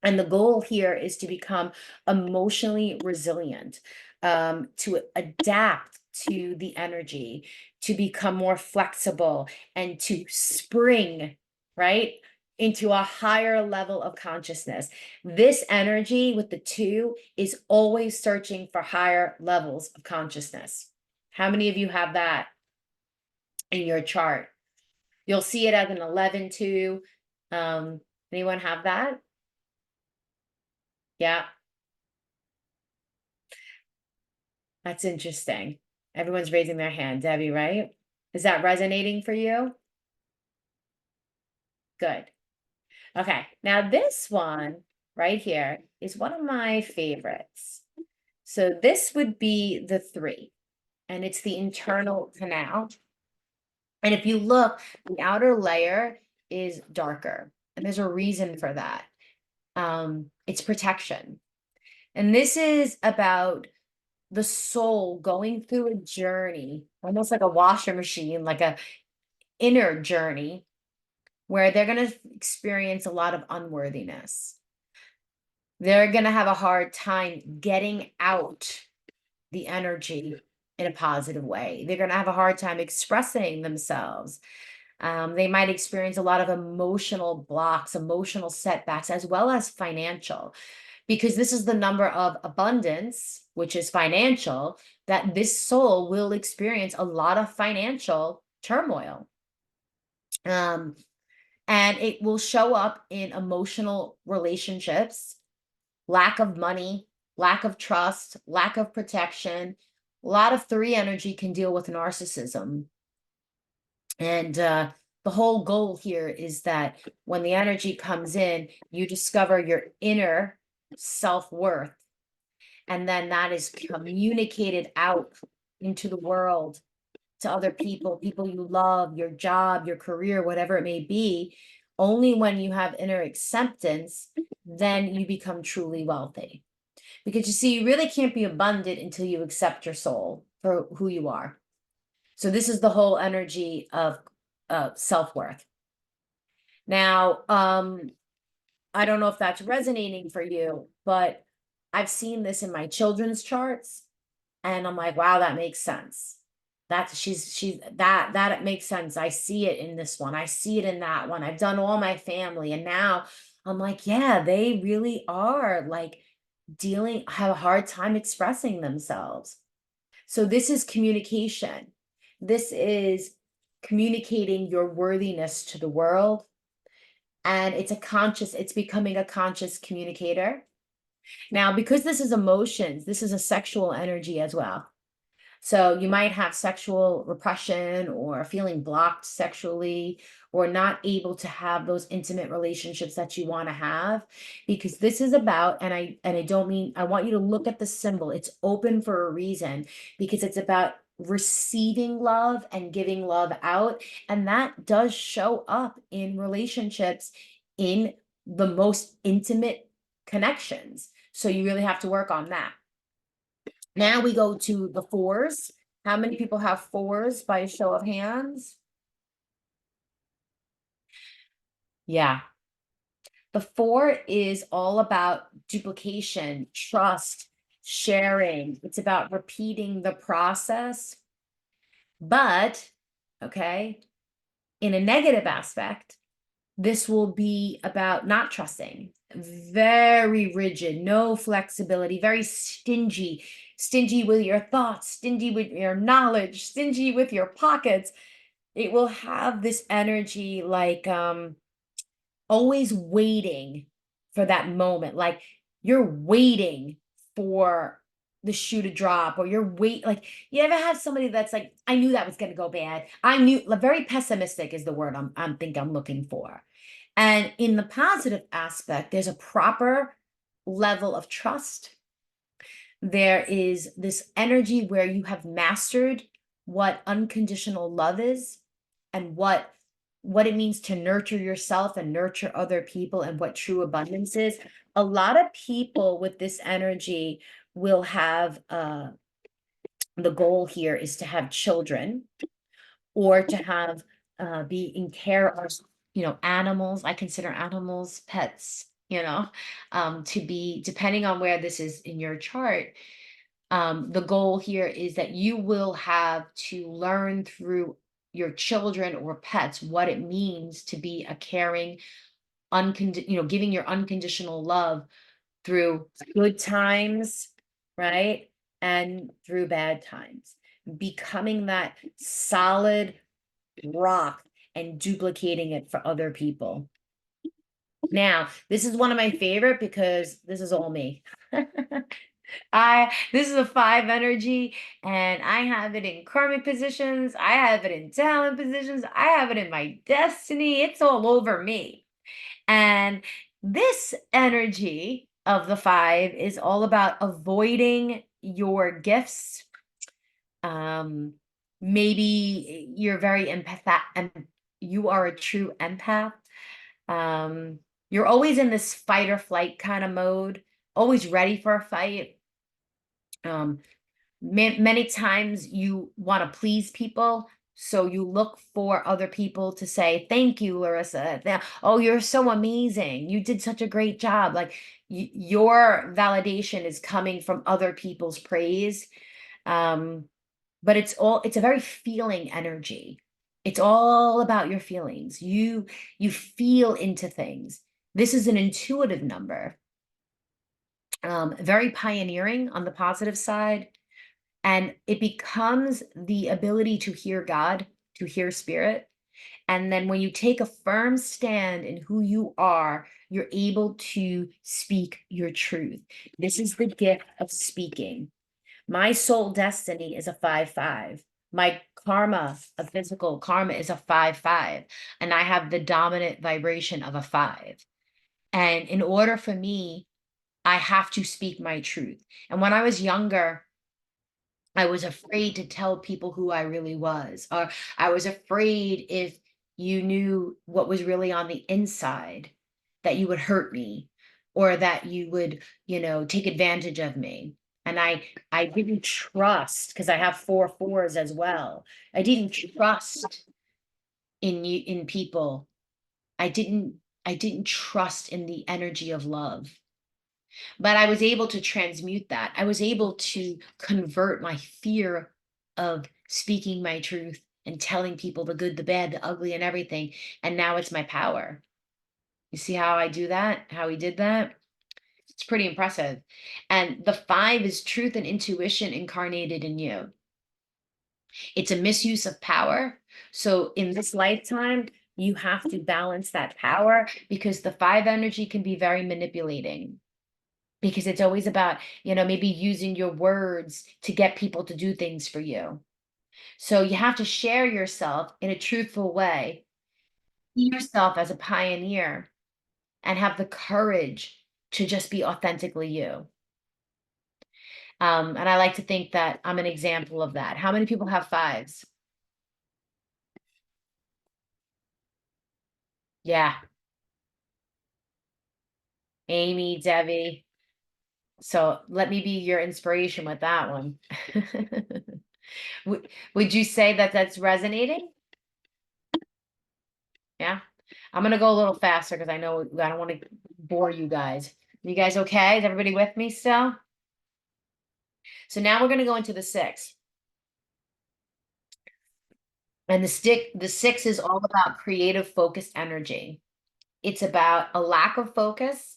S1: And the goal here is to become emotionally resilient, to adapt to the energy, to become more flexible, and to spring, right, into a higher level of consciousness. This energy with the 2 is always searching for higher levels of consciousness. How many of you have that in your chart? You'll see it as an 11 too. Anyone have that? Yeah. That's interesting. Everyone's raising their hand. Debbie, right? Is that resonating for you? Good. Okay. Now this one right here is one of my favorites. So this would be the 3, and it's the internal canal. And if you look, the outer layer is darker, and there's a reason for that. It's protection. And this is about the soul going through a journey, almost like a washer machine, like a inner journey, where they're going to experience a lot of unworthiness. they're going to have a hard time getting out the energy in a positive way. They're going to have a hard time expressing themselves. They might experience a lot of emotional blocks, emotional setbacks, as well as financial, because this is the number of abundance, which is financial, that this soul will experience a lot of financial turmoil. And it will show up in emotional relationships, lack of money, lack of trust, lack of protection. A lot of 3 energy can deal with narcissism. And the whole goal here is that when the energy comes in, you discover your inner self-worth. And then that is communicated out into the world to other people, people you love, your job, your career, whatever it may be. Only when you have inner acceptance, then you become truly wealthy. Because you see, you really can't be abundant until you accept your soul for who you are. So this is the whole energy of self-worth. Now, I don't know if that's resonating for you, but I've seen this in my children's charts, and I'm like, wow, that makes sense. She's that it makes sense. I see it in this one. I see it in that one. I've done all my family, and now I'm like, yeah, they really are like have a hard time expressing themselves. So this is communication. This is communicating your worthiness to the world. And it's becoming a conscious communicator. Now, because this is emotions, this is a sexual energy as well. So you might have sexual repression or feeling blocked sexually or not able to have those intimate relationships that you want to have, because this is about, and I don't mean, I want you to look at the symbol. It's open for a reason, because it's about receiving love and giving love out. And that does show up in relationships, in the most intimate connections. So you really have to work on that. Now we go to the 4s. How many people have 4s by a show of hands? Yeah. The 4 is all about duplication, trust, sharing. It's about repeating the process. But, okay, in a negative aspect, this will be about not trusting, very rigid, no flexibility, very stingy, stingy with your thoughts, stingy with your knowledge, stingy with your pockets. It will have this energy like always waiting for that moment. Like you're waiting for the shoe to drop, or like you ever have somebody that's like, I knew that was going to go bad. I knew, like, very pessimistic is the word I'm looking for. And in the positive aspect, there's a proper level of trust. There is this energy where you have mastered what unconditional love is, and what it means to nurture yourself and nurture other people, and what true abundance is. A lot of people with this energy will have the goal here is to have children, or to have be in care of animals. I consider animals pets, to be, depending on where this is in your chart. The goal here is that you will have to learn through your children or pets what it means to be a caring, giving your unconditional love through good times, right? And through bad times, becoming that solid rock and duplicating it for other people. Now, this is one of my favorite because this is all me. This is a 5 energy, and I have it in karmic positions, I have it in talent positions, I have it in my destiny. It's all over me. And this energy of the 5 is all about avoiding your gifts. Maybe you're very empathetic, and you are a true empath. You're always in this fight or flight kind of mode, always ready for a fight. Many times you want to please people, So you look for other people to say, thank you, Larissa. Oh, you're so amazing. You did such a great job. Like your validation is coming from other people's praise. But it's a very feeling energy. It's all about your feelings. You feel into things. This is an intuitive number. Very pioneering on the positive side. And it becomes the ability to hear God, to hear spirit. And then when you take a firm stand in who you are, you're able to speak your truth. This is the gift of speaking. My soul destiny is a 5-5. My karma, a physical karma, is a 5-5. And I have the dominant vibration of a 5. And in order for me, I have to speak my truth. And when I was younger, I was afraid to tell people who I really was, or I was afraid if you knew what was really on the inside, that you would hurt me, or that you would, take advantage of me. And I didn't trust, because I have 4 4s as well. I didn't trust in you, in people. I didn't trust in the energy of love. But I was able to transmute that. I was able to convert my fear of speaking my truth and telling people the good, the bad, the ugly, and everything. And now it's my power. You see how I do that? How he did that? It's pretty impressive. And the 5 is truth and intuition incarnated in you. It's a misuse of power. So in this lifetime, you have to balance that power, because the 5 energy can be very manipulating, because it's always about, maybe using your words to get people to do things for you. So you have to share yourself in a truthful way, see yourself as a pioneer, and have the courage to just be authentically you. And I like to think that I'm an example of that. How many people have 5s? Yeah. Amy, Debbie. So let me be your inspiration with that one. Would you say that that's resonating? Yeah. I'm gonna go a little faster because I know I don't want to bore you guys. You guys okay? Is everybody with me still? So now we're gonna go into the 6. And the 6 is all about creative focused energy. It's about a lack of focus,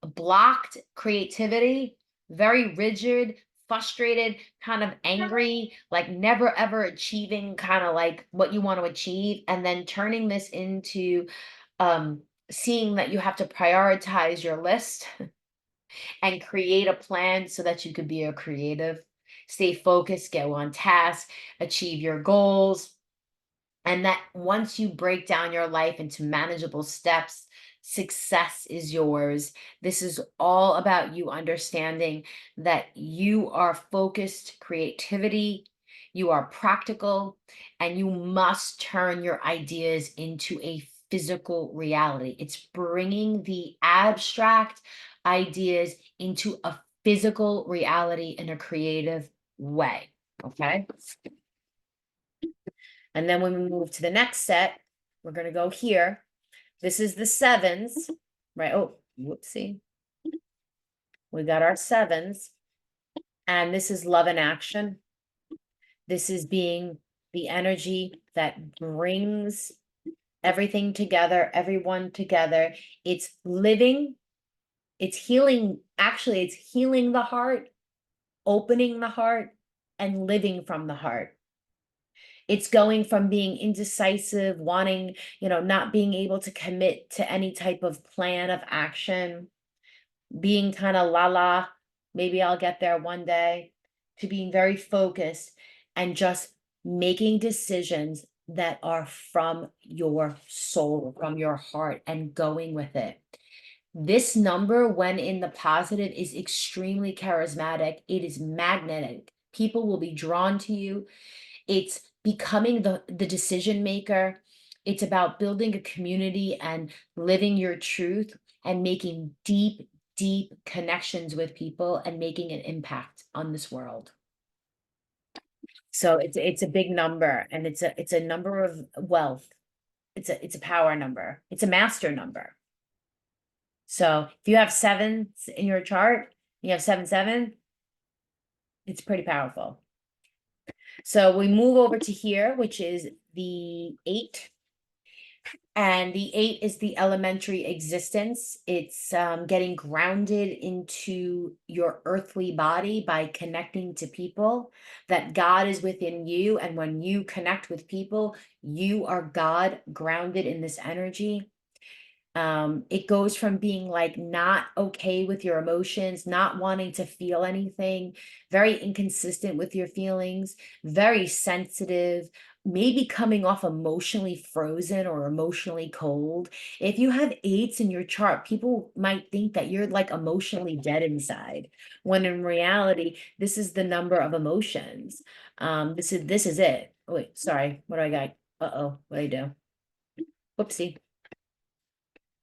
S1: a blocked creativity, very rigid, frustrated, kind of angry, like never ever achieving kind of like what you want to achieve, and then turning this into seeing that you have to prioritize your list and create a plan so that you could be a creative, stay focused, go on task, achieve your goals. And that once you break down your life into manageable steps, success is yours. This is all about you understanding that you are focused creativity, you are practical, and you must turn your ideas into a physical reality. It's bringing the abstract ideas into a physical reality in a creative way. Okay. And then when we move to the next set, we're going to go here. This is the 7s, right? Oh, whoopsie. We got our 7s. And this is love in action. This is being the energy that brings everything together, everyone together. It's living, it's healing. Actually, it's healing the heart, opening the heart, and living from the heart. It's going from being indecisive, wanting, not being able to commit to any type of plan of action, being kind of la, maybe I'll get there one day, to being very focused and just making decisions that are from your soul, from your heart, and going with it. This number, when in the positive, is extremely charismatic. It is magnetic. People will be drawn to you. It's becoming the decision maker. It's about building a community and living your truth and making deep, deep connections with people and making an impact on this world. So it's a big number, and it's a number of wealth. It's a power number. It's a master number. So if you have sevens in your chart, you have 7, it's pretty powerful. So we move over to here, which is the 8. And the 8 is the elementary existence. It's getting grounded into your earthly body by connecting to people, that God is within you. And when you connect with people, you are God grounded in this energy. It goes from being like not okay with your emotions, not wanting to feel anything, very inconsistent with your feelings, very sensitive, maybe coming off emotionally frozen or emotionally cold. If you have 8s in your chart, people might think that you're like emotionally dead inside, when in reality, this is the number of emotions. This is it. Oh, wait, sorry. What do I got? Uh-oh, what do I do? Whoopsie.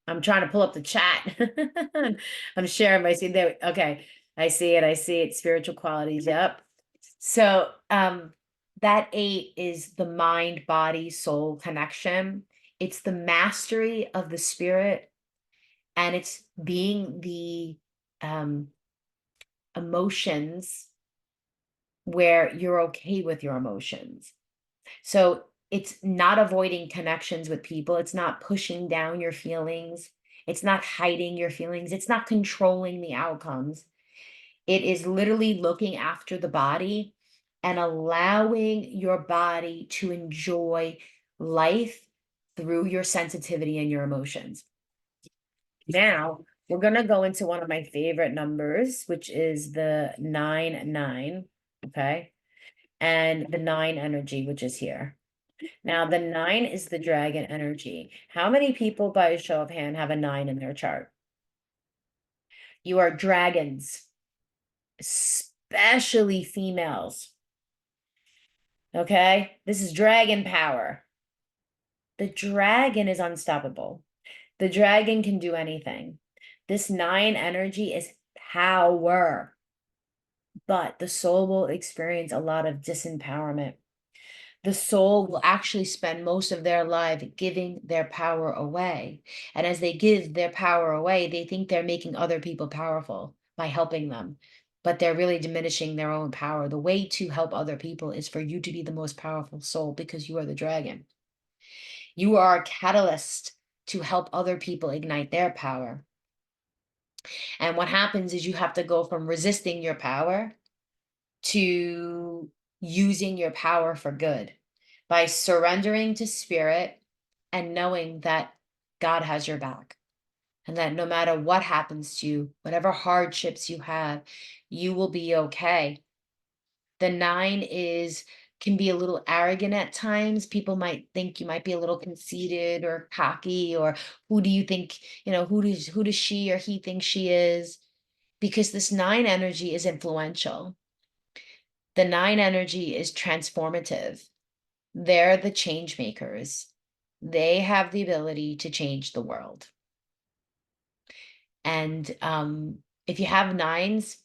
S1: I'm trying to pull up the chat. I'm sharing my screen there. Okay. I see it. I see it. Spiritual qualities. Yep. So that 8 is the mind, body, soul connection. It's the mastery of the spirit, and it's being the emotions where you're okay with your emotions. So it's not avoiding connections with people. It's not pushing down your feelings. It's not hiding your feelings. It's not controlling the outcomes. It is literally looking after the body and allowing your body to enjoy life through your sensitivity and your emotions. Now, we're going to go into one of my favorite numbers, which is the 9-9. Okay. And the 9 energy, which is here. Now, the 9 is the dragon energy. How many people, by a show of hand, have a 9 in their chart? You are dragons, especially females. Okay? This is dragon power. The dragon is unstoppable. The dragon can do anything. This 9 energy is power, but the soul will experience a lot of disempowerment. The soul will actually spend most of their life giving their power away. And as they give their power away, they think they're making other people powerful by helping them, but they're really diminishing their own power. The way to help other people is for you to be the most powerful soul, because you are the dragon. You are a catalyst to help other people ignite their power. And what happens is you have to go from resisting your power to using your power for good, by surrendering to spirit and knowing that God has your back, and that no matter what happens to you, whatever hardships you have, you will be okay. The 9 can be a little arrogant at times. People might think you might be a little conceited or cocky, or who do you think, who does she or he think she is? Because this 9 energy is influential. The 9 energy is transformative. They're the change makers. They have the ability to change the world. And if you have 9s,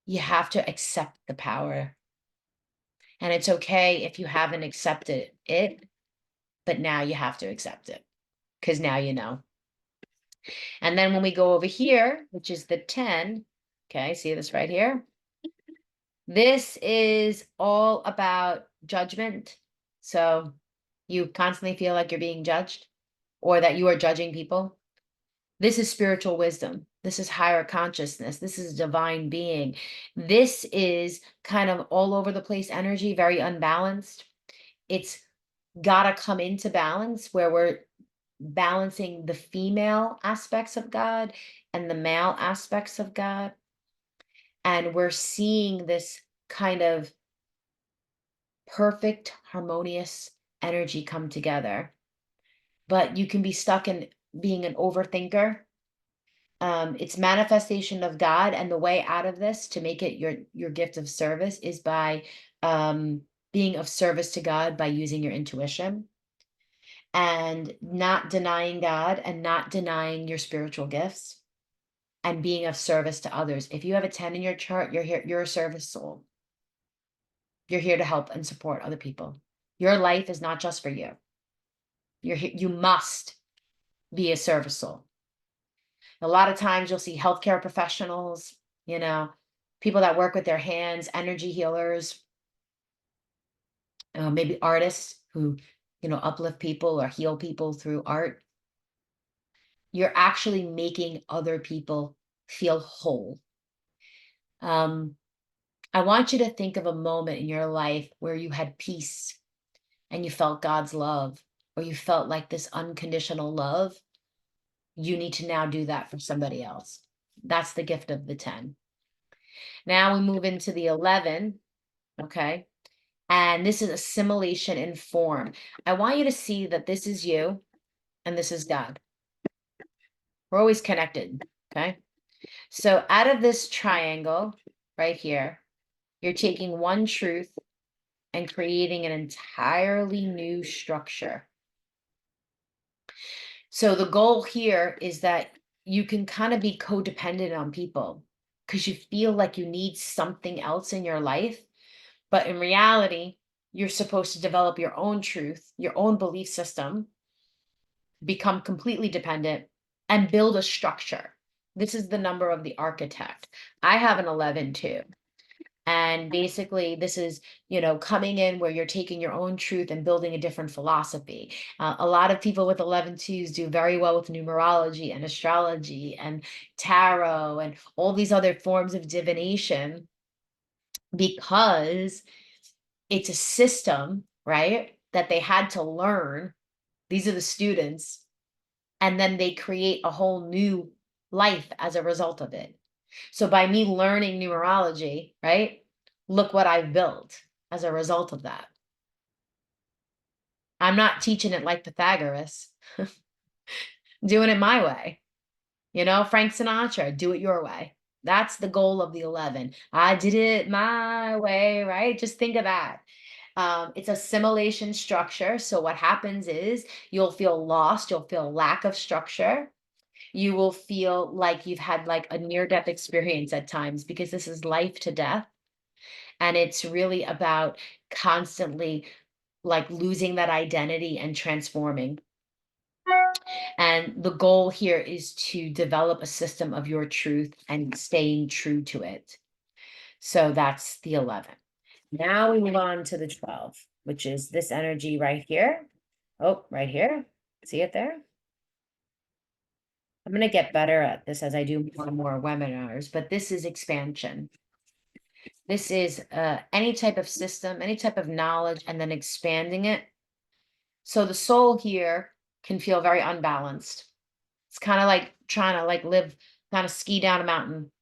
S1: you have to accept the power. And it's okay if you haven't accepted it, but now you have to accept it, because now you know. And then when we go over here, which is the 10, okay, see this right here? This is all about judgment. So you constantly feel like you're being judged, or that you are judging people. This is spiritual wisdom. This is higher consciousness. This is divine being. This is kind of all over the place energy, very unbalanced. It's got to come into balance, where we're balancing the female aspects of God and the male aspects of God. And we're seeing this kind of perfect, harmonious energy come together. But you can be stuck in being an overthinker. It's manifestation of God, and the way out of this, to make it your gift of service, is by being of service to God by using your intuition, and not denying God, and not denying your spiritual gifts, and being of service to others. If you have a 10 in your chart, you're here, you're a service soul. You're here to help and support other people. Your life is not just for you. You must be a service soul. A lot of times you'll see healthcare professionals, you know, people that work with their hands, energy healers, maybe artists who, uplift people or heal people through art. You're actually making other people feel whole. I want you to think of a moment in your life where you had peace and you felt God's love, or you felt like this unconditional love. You need to now do that for somebody else. That's the gift of the 10. Now we move into the 11, okay? And this is assimilation in form. I want you to see that this is you and this is God. We're always connected, okay? So out of this triangle right here, you're taking one truth and creating an entirely new structure. So the goal here is that you can kind of be codependent on people because you feel like you need something else in your life. But in reality, you're supposed to develop your own truth, your own belief system, become completely dependent, and build a structure. This is the number of the architect. I have an 11 too. And basically, this is, coming in where you're taking your own truth and building a different philosophy. A lot of people with 11-2s do very well with numerology and astrology and tarot and all these other forms of divination because it's a system, right? That they had to learn. These are the students. And then they create a whole new life as a result of it. So by me learning numerology, right? Look what I've built as a result of that. I'm not teaching it like Pythagoras. Doing it my way. Frank Sinatra, do it your way. That's the goal of the 11. I did it my way, right? Just think of that. It's assimilation structure. So what happens is you'll feel lost. You'll feel lack of structure. You will feel like you've had like a near-death experience at times because this is life to death. And it's really about constantly like losing that identity and transforming. And the goal here is to develop a system of your truth and staying true to it. So that's the 11. Now we move on to the 12, which is this energy right here. Oh, right here. See it there? I'm going to get better at this as I do more and more webinars, but this is expansion. This is any type of system, any type of knowledge, and then expanding it. So the soul here can feel very unbalanced. It's kind of like trying to like live, kind of ski down a mountain,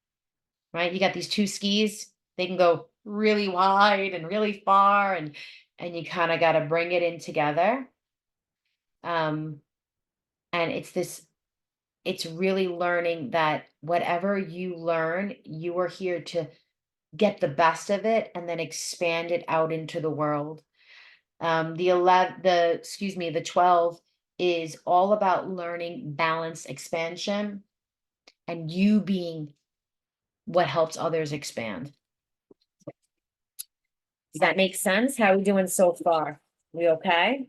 S1: right? You got these two skis, they can go really wide and really far, and you kind of got to bring it in together. And it's really learning that whatever you learn, you are here to get the best of it and then expand it out into the world. The 12 is all about learning balance, expansion, and you being what helps others expand. Does that make sense? How are we doing so far? We okay?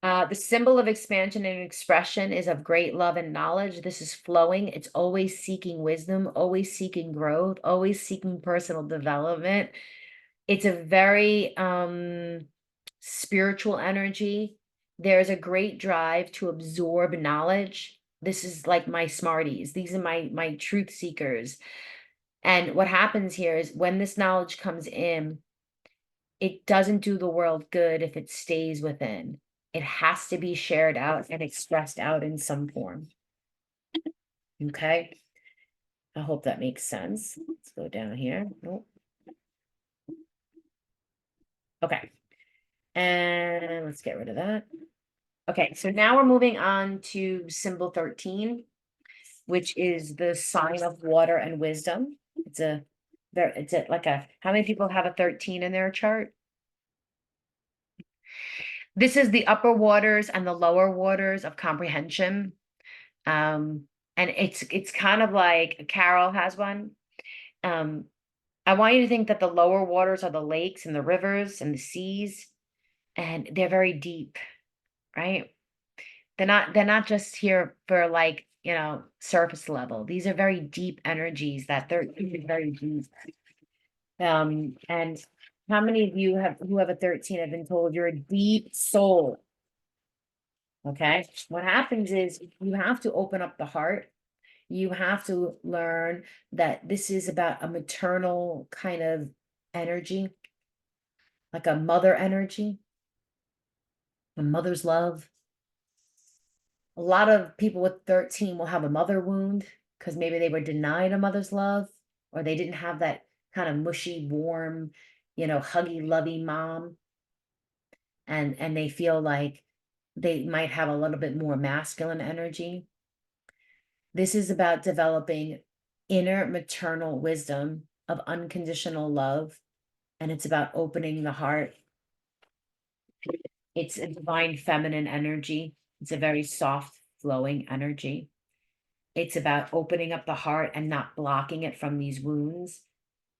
S1: The symbol of expansion and expression is of great love and knowledge. This is flowing. It's always seeking wisdom, always seeking growth, always seeking personal development. It's a very spiritual energy. There's a great drive to absorb knowledge. This is like my smarties. These are my truth seekers. And what happens here is when this knowledge comes in, it doesn't do the world good if it stays within. It has to be shared out and expressed out in some form. Okay. I hope that makes sense. Let's go down here. Nope. Okay. And let's get rid of that. Okay, so now we're moving on to symbol 13, which is the sign of water and wisdom. How many people have a 13 in their chart? This is the upper waters and the lower waters of comprehension. And it's kind of like Carol has one. I want you to think that the lower waters are the lakes and the rivers and the seas, and they're very deep, right? They're not just here for like, surface level. These are very deep energies that they're very deep. And how many of you who have a 13 have been told you're a deep soul? Okay. What happens is you have to open up the heart. You have to learn that this is about a maternal kind of energy, like a mother energy, a mother's love. A lot of people with 13 will have a mother wound because maybe they were denied a mother's love, or they didn't have that kind of mushy, warm, huggy, lovey mom. And they feel like they might have a little bit more masculine energy. This is about developing inner maternal wisdom of unconditional love, and it's about opening the heart. It's a divine feminine energy. It's a very soft flowing energy. It's about opening up the heart and not blocking it from these wounds,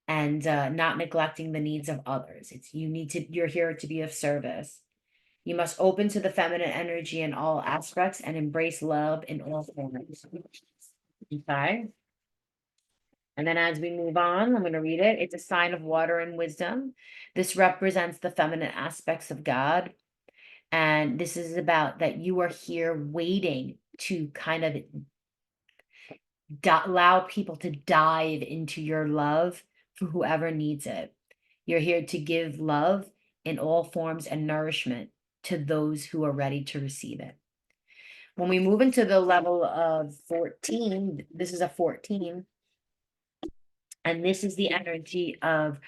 S1: and not neglecting the needs of others. You're here to be of service. You must open to the feminine energy in all aspects and embrace love in all forms. Okay. And then as we move on, I'm going to read it. It's a sign of water and wisdom. This represents the feminine aspects of God. And this is about that you are here waiting to kind of allow people to dive into your love for whoever needs it. You're here to give love in all forms and nourishment to those who are ready to receive it. When we move into the level of 14, this is a 14, and this is the energy of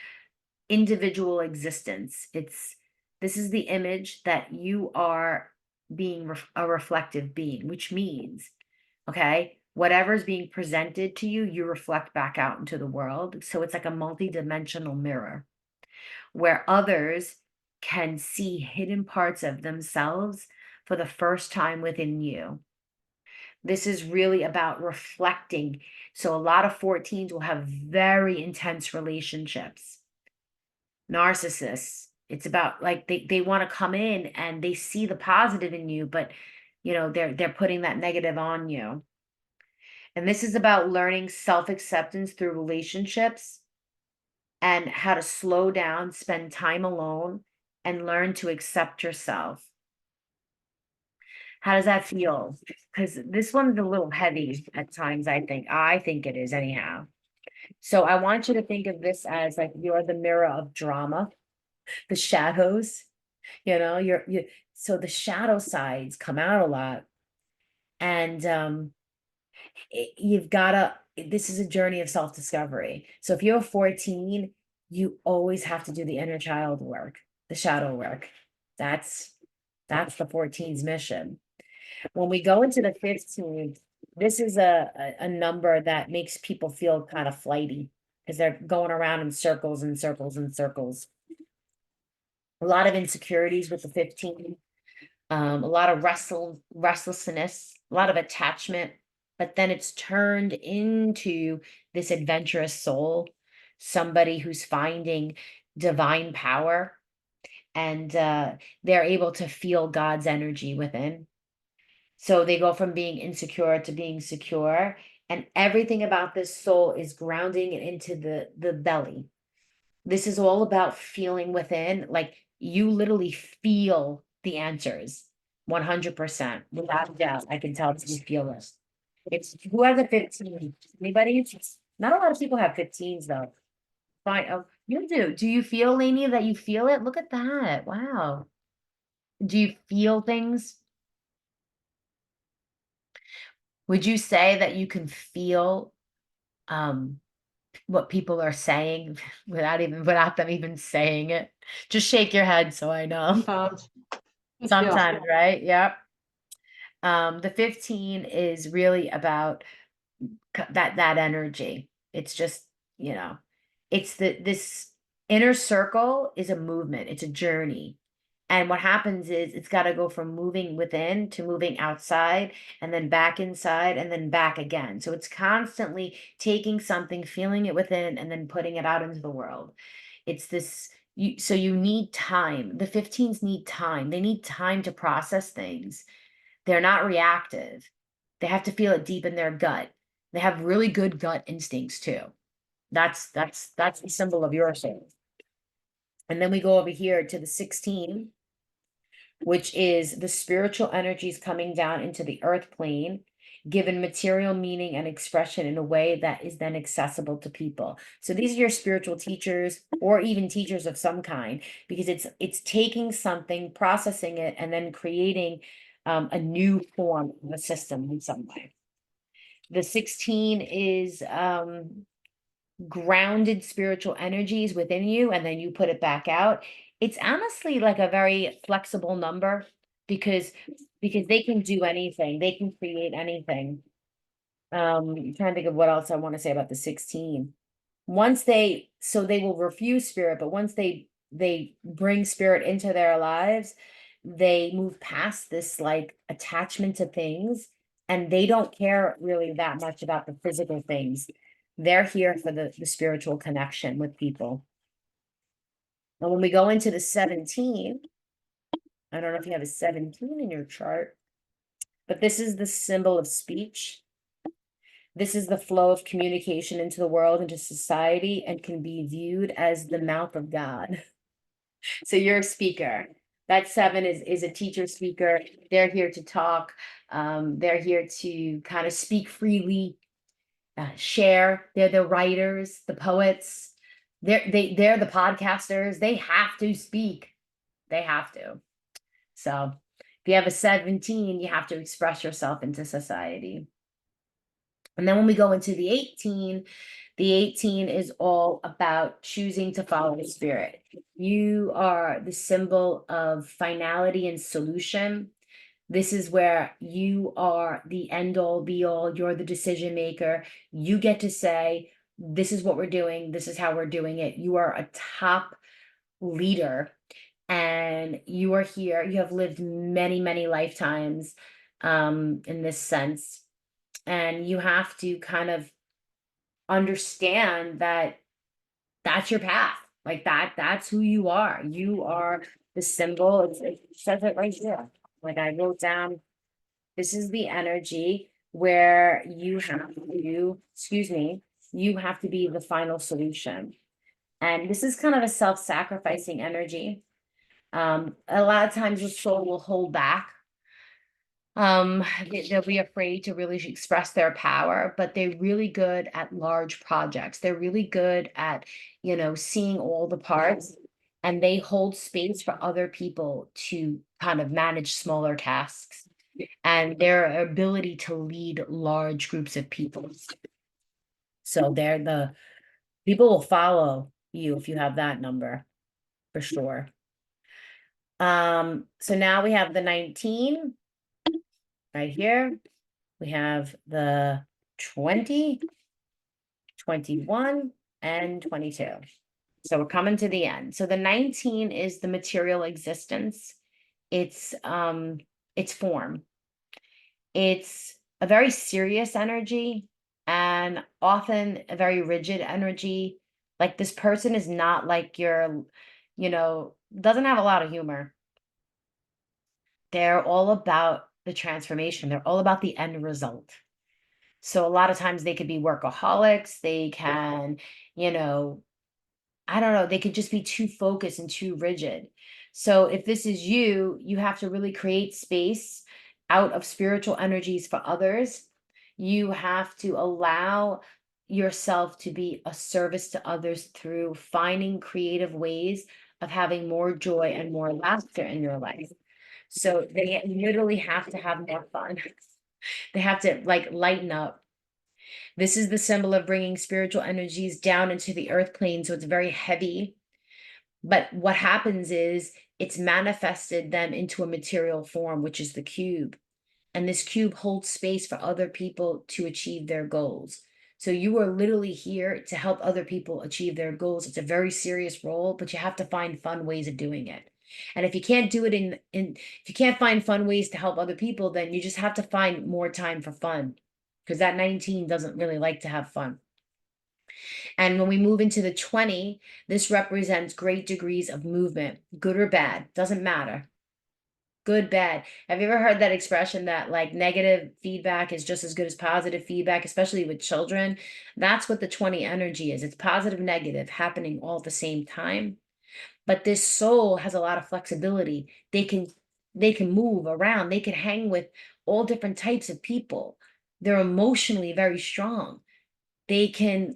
S1: individual existence. This is the image that you are being a reflective being, which means, okay, whatever's being presented to you, you reflect back out into the world. So it's like a multi-dimensional mirror where others can see hidden parts of themselves for the first time within you. This is really about reflecting. So a lot of 14s will have very intense relationships. Narcissists, it's about like they want to come in and they see the positive in you, but they're putting that negative on you. And this is about learning self-acceptance through relationships and how to slow down, spend time alone, and learn to accept yourself. How does that feel? Because this one's a little heavy at times, I think. I think it is anyhow. So I want you to think of this as like you're the mirror of drama, the shadows, so the shadow sides come out a lot. And you've gotta, this is a journey of self-discovery. So if you're 14, you always have to do the inner child work, the shadow work. That's the 14's mission. When we go into the 15, this is a number that makes people feel kind of flighty because they're going around in circles and circles and circles. A lot of insecurities with the 15, a lot of restlessness, a lot of attachment, but then it's turned into this adventurous soul, somebody who's finding divine power, and they're able to feel God's energy within. So they go from being insecure to being secure, and everything about this soul is grounding it into the belly. This is all about feeling within, like you literally feel the answers 100%, without a doubt. I can tell that you feel this. It's who has a 15? Anybody? Not a lot of people have 15s though. Fine. Oh, you do. Do you feel, Lainey, that you feel it? Look at that. Wow. Do you feel things? Would you say that you can feel what people are saying without them even saying it? Just shake your head so I know. Sometimes, right? Yep. The 15 is really about that energy. It's just, it's this inner circle is a movement, it's a journey. And what happens is it's got to go from moving within to moving outside and then back inside and then back again. So it's constantly taking something, feeling it within, and then putting it out into the world. It's this, so you need time. The 15s need time. They need time to process things. They're not reactive. They have to feel it deep in their gut. They have really good gut instincts too. That's the symbol of your soul. And then we go over here to the 16, which is the spiritual energies coming down into the earth plane, given material meaning and expression in a way that is then accessible to people. So these are your spiritual teachers or even teachers of some kind, because it's taking something, processing it, and then creating a new form of a system in some way. The 16 is grounded spiritual energies within you, and then you put it back out. It's honestly like a very flexible number because they can do anything, they can create anything. I'm trying to think of what else I want to say about the 16. Once they will refuse spirit, but once they bring spirit into their lives, they move past this like attachment to things, and they don't care really that much about the physical things. They're here for the spiritual connection with people. And when we go into the 17, I don't know if you have a 17 in your chart, but this is the symbol of speech. This is the flow of communication into the world, into society, and can be viewed as the mouth of God. So you're a speaker. That 7 is a teacher speaker. They're here to talk. They're here to kind of speak freely, share. They're the writers, the poets. They're the podcasters. They have to speak. They have to. So if you have a 17, you have to express yourself into society. And then when we go into the 18 is all about choosing to follow the spirit. You are the symbol of finality and solution. This is where you are the end all be all. You're the decision maker. You get to say, this is what we're doing. This is how we're doing it. You are a top leader, and you are here. You have lived many, many lifetimes in this sense. And you have to kind of understand that that's your path. Like that's who you are. You are the symbol. It says it right there. Like I wrote down, this is the energy where you have to, you have to be the final solution. And this is kind of a self-sacrificing energy. A lot of times your soul will hold back. They'll be afraid to really express their power, but they're really good at large projects. They're really good at, seeing all the parts, and they hold space for other people to kind of manage smaller tasks, and their ability to lead large groups of people. So they're the people will follow you if you have that number for sure. So now we have the 19 right here. We have the 20, 21, and 22. So we're coming to the end. So the 19 is the material existence. It's form. It's a very serious energy and often a very rigid energy. Like this person is not like your, doesn't have a lot of humor. They're all about the transformation. They're all about the end result. So a lot of times they could be workaholics. They can, I don't know, they could just be too focused and too rigid. So if this is you, you have to really create space out of spiritual energies for others. You have to allow yourself to be a service to others through finding creative ways of having more joy and more laughter in your life. So they literally have to have more fun. They have to like lighten up. This is the symbol of bringing spiritual energies down into the earth plane. So it's very heavy. But what happens is it's manifested them into a material form, which is the cube. And this cube holds space for other people to achieve their goals. So you are literally here to help other people achieve their goals. It's a very serious role, but you have to find fun ways of doing it. And if you can't do it if you can't find fun ways to help other people, then you just have to find more time for fun, because that 19 doesn't really like to have fun. And when we move into the 20, this represents great degrees of movement, good or bad, doesn't matter. Good, bad. Have you ever heard that expression that like negative feedback is just as good as positive feedback, especially with children? That's what the 20 energy is. It's positive, negative happening all at the same time. But this soul has a lot of flexibility. They can move around. They can hang with all different types of people. They're emotionally very strong. They can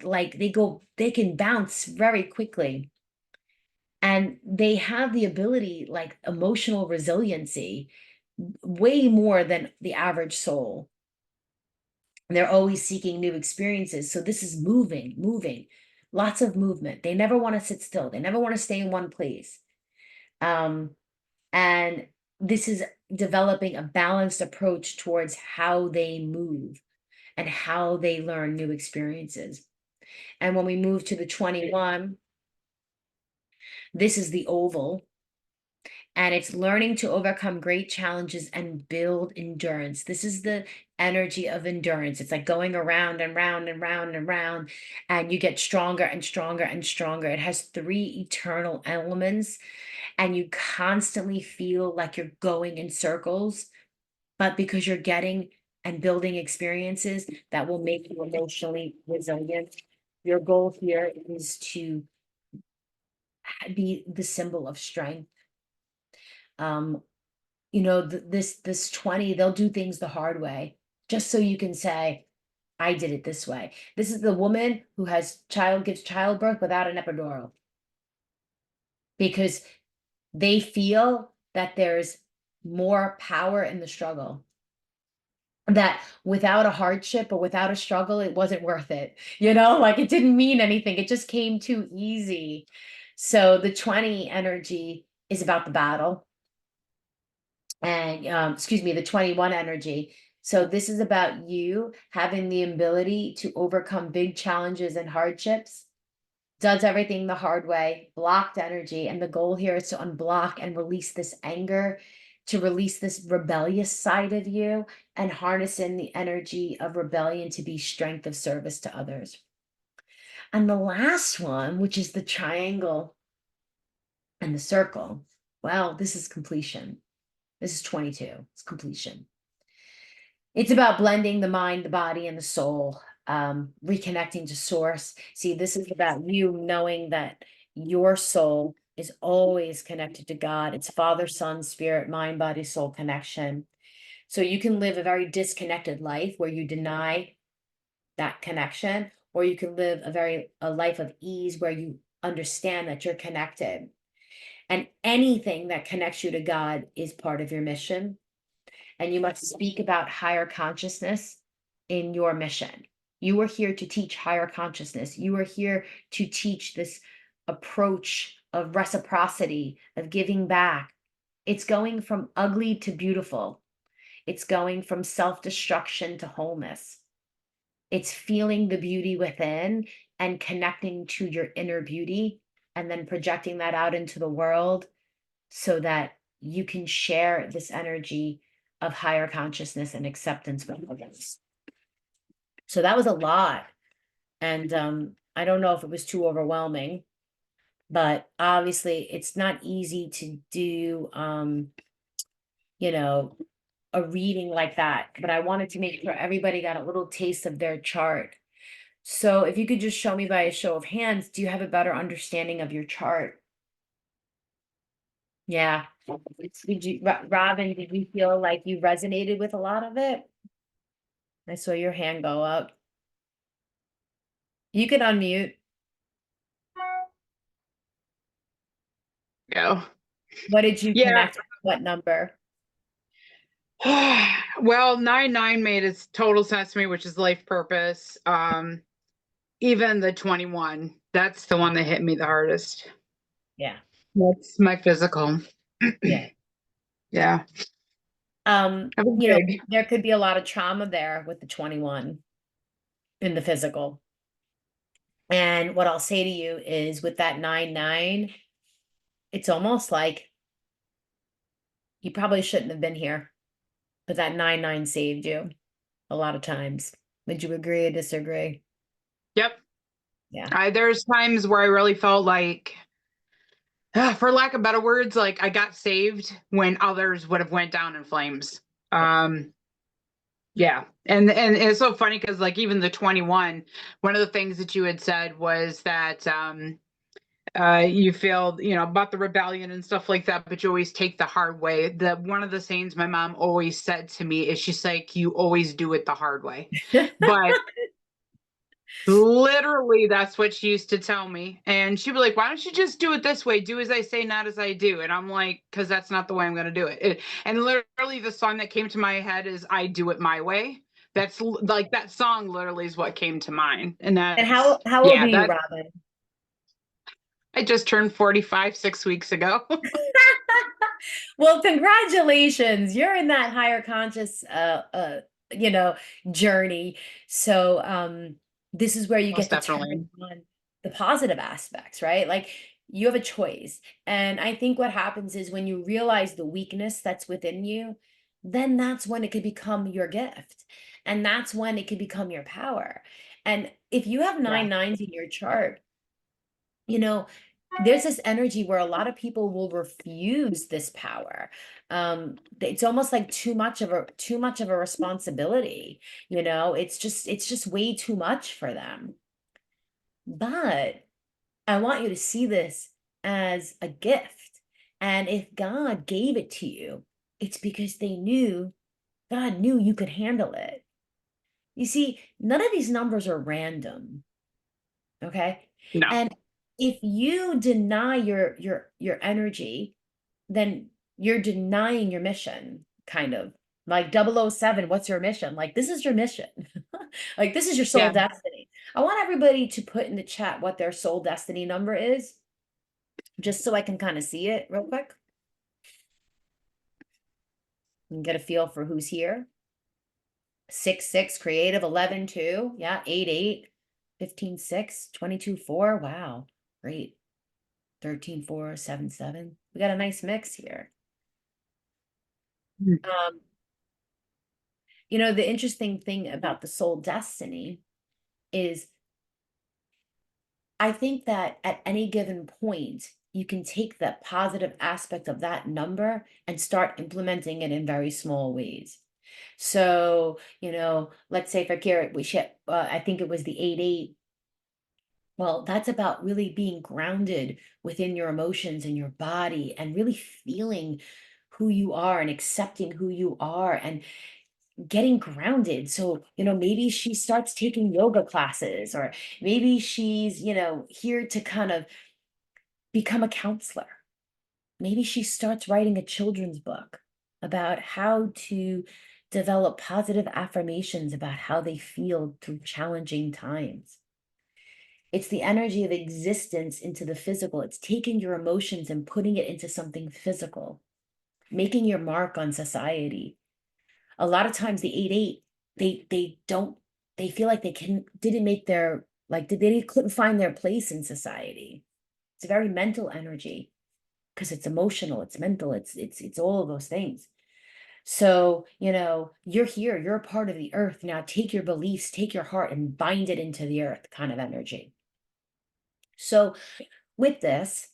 S1: they can bounce very quickly. And they have the ability, like emotional resiliency, way more than the average soul. They're always seeking new experiences. So this is moving, lots of movement. They never want to sit still. They never want to stay in one place. And this is developing a balanced approach towards how they move and how they learn new experiences. And when we move to the 21, this is the oval. And it's learning to overcome great challenges and build endurance. This is the energy of endurance. It's like going around and round and round and round, and you get stronger and stronger and stronger. It has 3 eternal elements, and you constantly feel like you're going in circles, but because you're getting and building experiences that will make you emotionally resilient. Your goal here is to be the symbol of strength. This 20, they'll do things the hard way just so you can say, I did it this way. This is the woman who gives childbirth without an epidural, because they feel that there's more power in the struggle, that without a hardship or without a struggle, it wasn't worth it. Like it didn't mean anything. It just came too easy. So the 20 energy is about the battle. And the 21 energy. So this is about you having the ability to overcome big challenges and hardships, does everything the hard way, blocked energy. And the goal here is to unblock and release this anger, to release this rebellious side of you, and harness in the energy of rebellion to be strength of service to others. And the last one, which is the triangle and the circle, well, this is completion. This is 22. It's completion. It's about blending the mind, the body, and the soul, reconnecting to source. See, this is about you knowing that your soul is always connected to God. It's Father, Son, Spirit, mind, body, soul connection. So you can live a very disconnected life where you deny that connection, or you can live a life of ease where you understand that you're connected. And anything that connects you to God is part of your mission. And you must speak about higher consciousness in your mission. You are here to teach higher consciousness. You are here to teach this approach of reciprocity, of giving back. It's going from ugly to beautiful. It's going from self-destruction to wholeness. It's feeling the beauty within and connecting to your inner beauty, and then projecting that out into the world so that you can share this energy of higher consciousness and acceptance with others. So that was a lot. And I don't know if it was too overwhelming, but obviously it's not easy to do, a reading like that. But I wanted to make sure everybody got a little taste of their chart. So if you could just show me by a show of hands, do you have a better understanding of your chart? Yeah. Robin, did you feel like you resonated with a lot of it? I saw your hand go up. You can unmute.
S5: Go.
S1: What did you
S5: Yeah.
S1: connect with? What number?
S5: Well, 9 made its total sense to me, which is life purpose. Even the 21, that's the one that hit me the hardest.
S1: Yeah.
S5: That's my physical.
S1: Yeah.
S5: Yeah. That was big.
S1: There could be a lot of trauma there with the 21 in the physical. And what I'll say to you is with that 9, it's almost like You probably shouldn't have been here, but that 9-9 saved you a lot of times. Would you agree or disagree?
S5: Yep.
S1: Yeah.
S5: There's times where I really felt like, for lack of better words, like I got saved when others would have went down in flames. Yeah. And it's so funny because like even the 21, one of the things that you had said was that you feel, about the rebellion and stuff like that, but you always take the hard way. One of the sayings my mom always said to me is she's like, you always do it the hard way. But literally, that's what she used to tell me. And she'd be like, why don't you just do it this way? Do as I say, not as I do. And I'm like, because that's not the way I'm going to do it. And literally, the song that came to my head is I Do It My Way. That's like that song literally is what came to mind. And
S1: And
S5: that's,
S1: how old are you, Robin?
S5: I just turned 45 6 weeks ago.
S1: Well, congratulations. You're in that higher conscious you know, journey. So this is where you
S5: Most
S1: get to
S5: definitely.
S1: turn on the positive aspects, right? Like you have a choice. And I think what happens is when you realize the weakness that's within you, then that's when it could become your gift. And that's when it could become your power. And if you have 9-9s in your chart, you know, there's this energy where a lot of people will refuse this power. It's almost like too much of a responsibility. It's just way too much for them. But I want you to see this as a gift. And if God gave it to you, it's because God knew you could handle it. You see, none of these numbers are random. Okay.
S5: No.
S1: And if you deny your energy, then you're denying your mission, kind of. Like 007, what's your mission? Like, this is your mission. Like, this is your soul
S5: Yeah.
S1: destiny. I want everybody to put in the chat what their soul destiny number is, just so I can kind of see it real quick and get a feel for who's here. 6-6 creative, 11-2, yeah, 8-8, 15-6, 22-4. Wow, great. 13-4, 7-7. We got a nice mix here. The interesting thing about the soul destiny is I think that at any given point, you can take the positive aspect of that number and start implementing it in very small ways. So, let's say for Garrett, I think it was the 8-8. Well, that's about really being grounded within your emotions and your body and really feeling who you are and accepting who you are and getting grounded. So, maybe she starts taking yoga classes, or maybe she's, here to kind of become a counselor. Maybe she starts writing a children's book about how to develop positive affirmations about how they feel through challenging times. It's the energy of existence into the physical. It's taking your emotions and putting it into something physical, making your mark on society. A lot of times the 8-8, they feel like they didn't make their, like, they couldn't find their place in society. It's a very mental energy because it's emotional, it's mental, it's all of those things. So, you're here, you're a part of the earth. Now take your beliefs, take your heart and bind it into the earth kind of energy. So with this,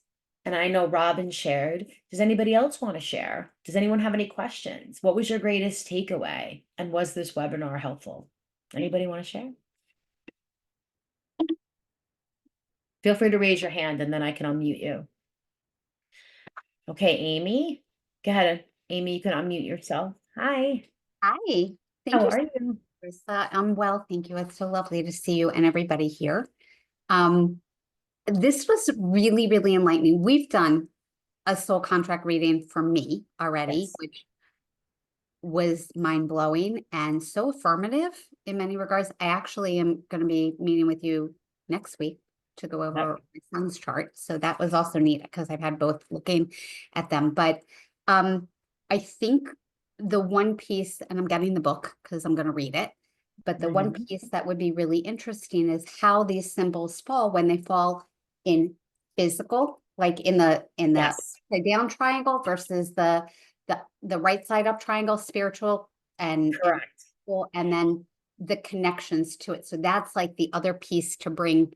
S1: and I know Robin shared, does anybody else want to share? Does anyone have any questions? What was your greatest takeaway? And was this webinar helpful? Anybody want to share? Feel free to raise your hand and then I can unmute you. Okay, Amy, go ahead. Amy, you can unmute yourself. Hi.
S6: Hi. Thank
S1: How
S6: you,
S1: are you?
S6: Marissa. I'm well, thank you. It's so lovely to see you and everybody here. This was really, really enlightening. We've done a soul contract reading for me already,
S1: Yes.
S6: which was mind-blowing and so affirmative in many regards. I actually am going to be meeting with you next week to go over my son's chart. So that was also neat because I've had both looking at them. But I think the one piece, and I'm getting the book because I'm going to read it, but the one piece that would be really interesting is how these symbols fall when they fall in physical, like in the
S1: Yes.
S6: upside down triangle versus the the right side up triangle, spiritual and
S1: Correct.
S6: and then the connections to it. So that's like the other piece to bring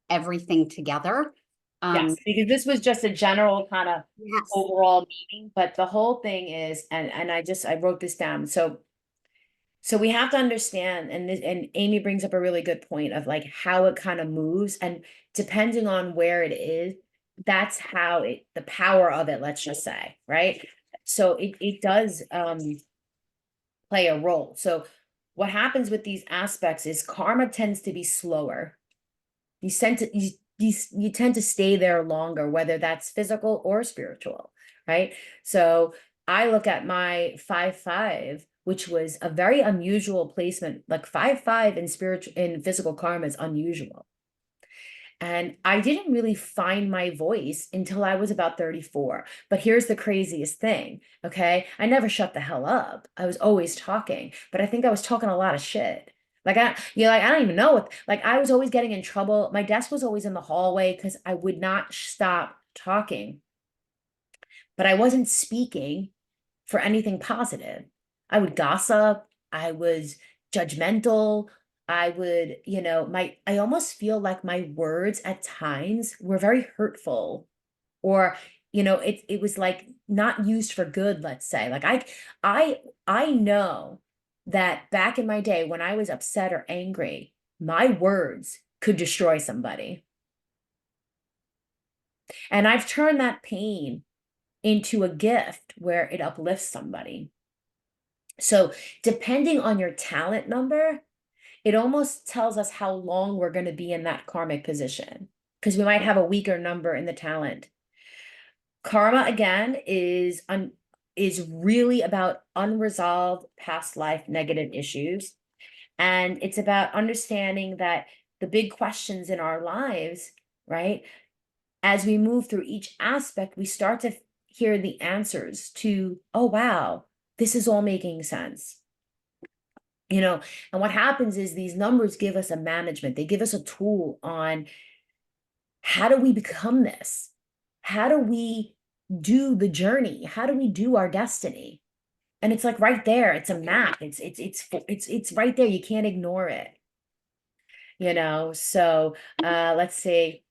S6: everything together.
S1: Yes, because this was just a general kind of
S6: Yes.
S1: overall meaning, but the whole thing is, and I wrote this down. So we have to understand, and Amy brings up a really good point of like how it kind of moves, and depending on where it is, that's how the power of it, let's just say, right? So it does play a role. So what happens with these aspects is karma tends to be slower. You tend to stay there longer, whether that's physical or spiritual, right? So I look at my 5-5, which was a very unusual placement. Like 5-5 in physical karma is unusual. And I didn't really find my voice until I was about 34. But here's the craziest thing, okay? I never shut the hell up. I was always talking, but I think I was talking a lot of shit. Like I don't even know what, like I was always getting in trouble. My desk was always in the hallway because I would not stop talking. But I wasn't speaking for anything positive. I would gossip. I was judgmental. I would, I almost feel like my words at times were very hurtful, or, it was like not used for good, let's say. Like I know that back in my day when I was upset or angry, my words could destroy somebody. And I've turned that pain into a gift where it uplifts somebody. So depending on your talent number, it almost tells us how long we're going to be in that karmic position, because we might have a weaker number in the talent. Karma again is really about unresolved past life negative issues. And it's about understanding that the big questions in our lives, right? As we move through each aspect, we start to hear the answers to, oh, wow, this is all making sense. And what happens is these numbers give us a management, they give us a tool on how do we become this? How do we do the journey? How do we do our destiny? And it's like right there, it's a map. It's right there. You can't ignore it. So let's see.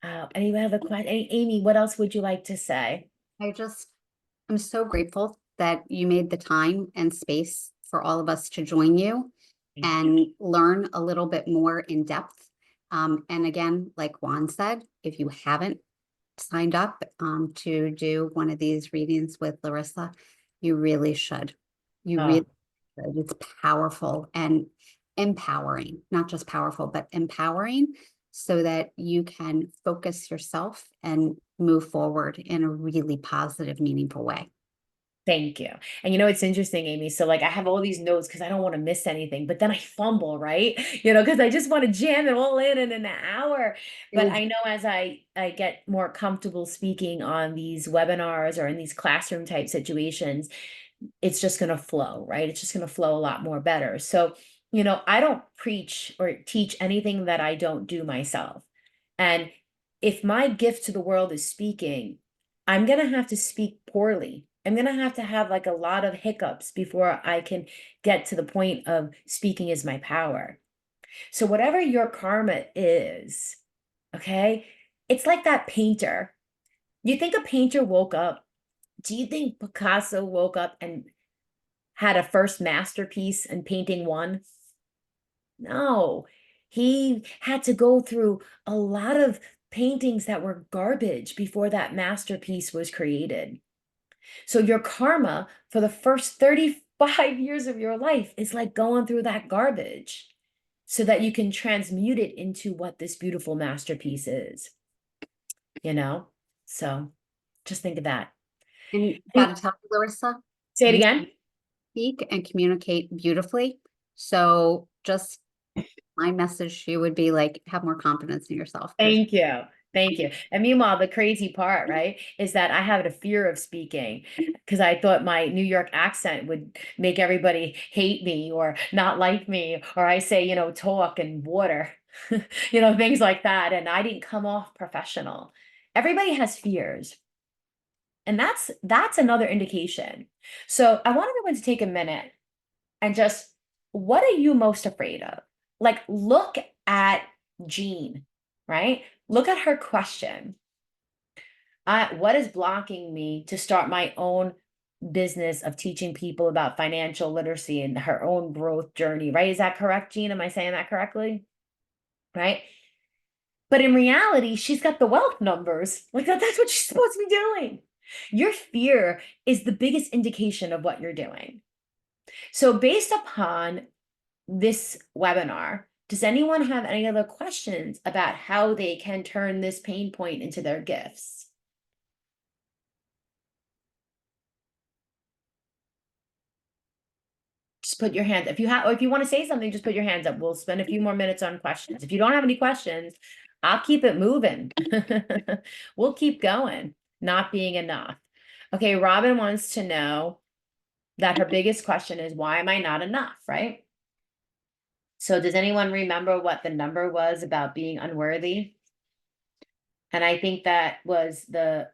S1: Any other question? Amy, what else would you like to say?
S6: I'm so grateful that you made the time and space for all of us to join you and learn a little bit more in depth. And again, like Juan said, if you haven't signed up to do one of these readings with Larissa, you really should. You really should. It's powerful and empowering, not just powerful, but empowering, so that you can focus yourself and move forward in a really positive, meaningful way.
S1: Thank you. And it's interesting, Amy. So like I have all these notes because I don't want to miss anything, but then I fumble, right? Because I just want to jam it all in an hour. But I know as I get more comfortable speaking on these webinars or in these classroom type situations, it's just going to flow, right? It's just going to flow a lot more better. So, I don't preach or teach anything that I don't do myself. And if my gift to the world is speaking, I'm going to have to speak poorly. I'm going to have like a lot of hiccups before I can get to the point of speaking is my power. So whatever your karma is, okay, it's like that painter. You think a painter woke up? Do you think Picasso woke up and had a first masterpiece in painting one? No, he had to go through a lot of paintings that were garbage before that masterpiece was created. So your karma for the first 35 years of your life is like going through that garbage so that you can transmute it into what this beautiful masterpiece is, So just think of that.
S6: And gotta tell you, Larissa,
S1: Say it
S6: you
S1: again.
S6: speak and communicate beautifully. So just my message to you would be like, have more confidence in yourself.
S1: Thank you. Thank you. And meanwhile, the crazy part, right, is that I have a fear of speaking because I thought my New York accent would make everybody hate me or not like me, or I say, talk and water, things like that. And I didn't come off professional. Everybody has fears. And that's another indication. So I want everyone to take a minute and just, what are you most afraid of? Like, look at Jean, right? Look at her question. What is blocking me to start my own business of teaching people about financial literacy and her own growth journey, right? Is that correct, Jean? Am I saying that correctly? Right? But in reality, she's got the wealth numbers. Like that's what she's supposed to be doing. Your fear is the biggest indication of what you're doing. So based upon this webinar, does anyone have any other questions about how they can turn this pain point into their gifts? Just put your hand. If you have, or if you want to say something, just put your hands up. We'll spend a few more minutes on questions. If you don't have any questions, I'll keep it moving. We'll keep going. Not being enough. Okay, Robin wants to know that her biggest question is, why am I not enough, right? So does anyone remember what the number was about being unworthy? And I think that was the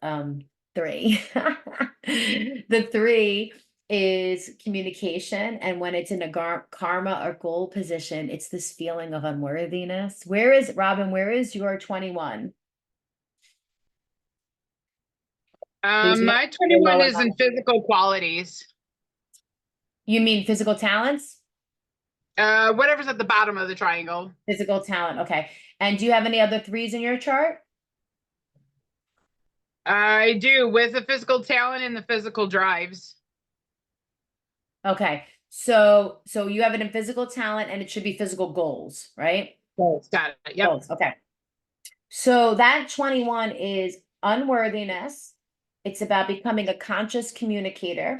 S1: 3. The 3 is communication. And when it's in a karma or goal position, it's this feeling of unworthiness. Where is, Robin, where is your 21?
S5: My 21 is in physical qualities.
S1: You mean physical talents?
S5: Whatever's at the bottom of the triangle.
S1: Physical talent, okay. And do you have any other 3s in your chart?
S5: I do, with the physical talent and the physical drives.
S1: Okay, so you have it in physical talent and it should be physical goals, right?
S5: Goals, got it. Yep.
S1: Goals, okay. So that 21 is unworthiness. It's about becoming a conscious communicator.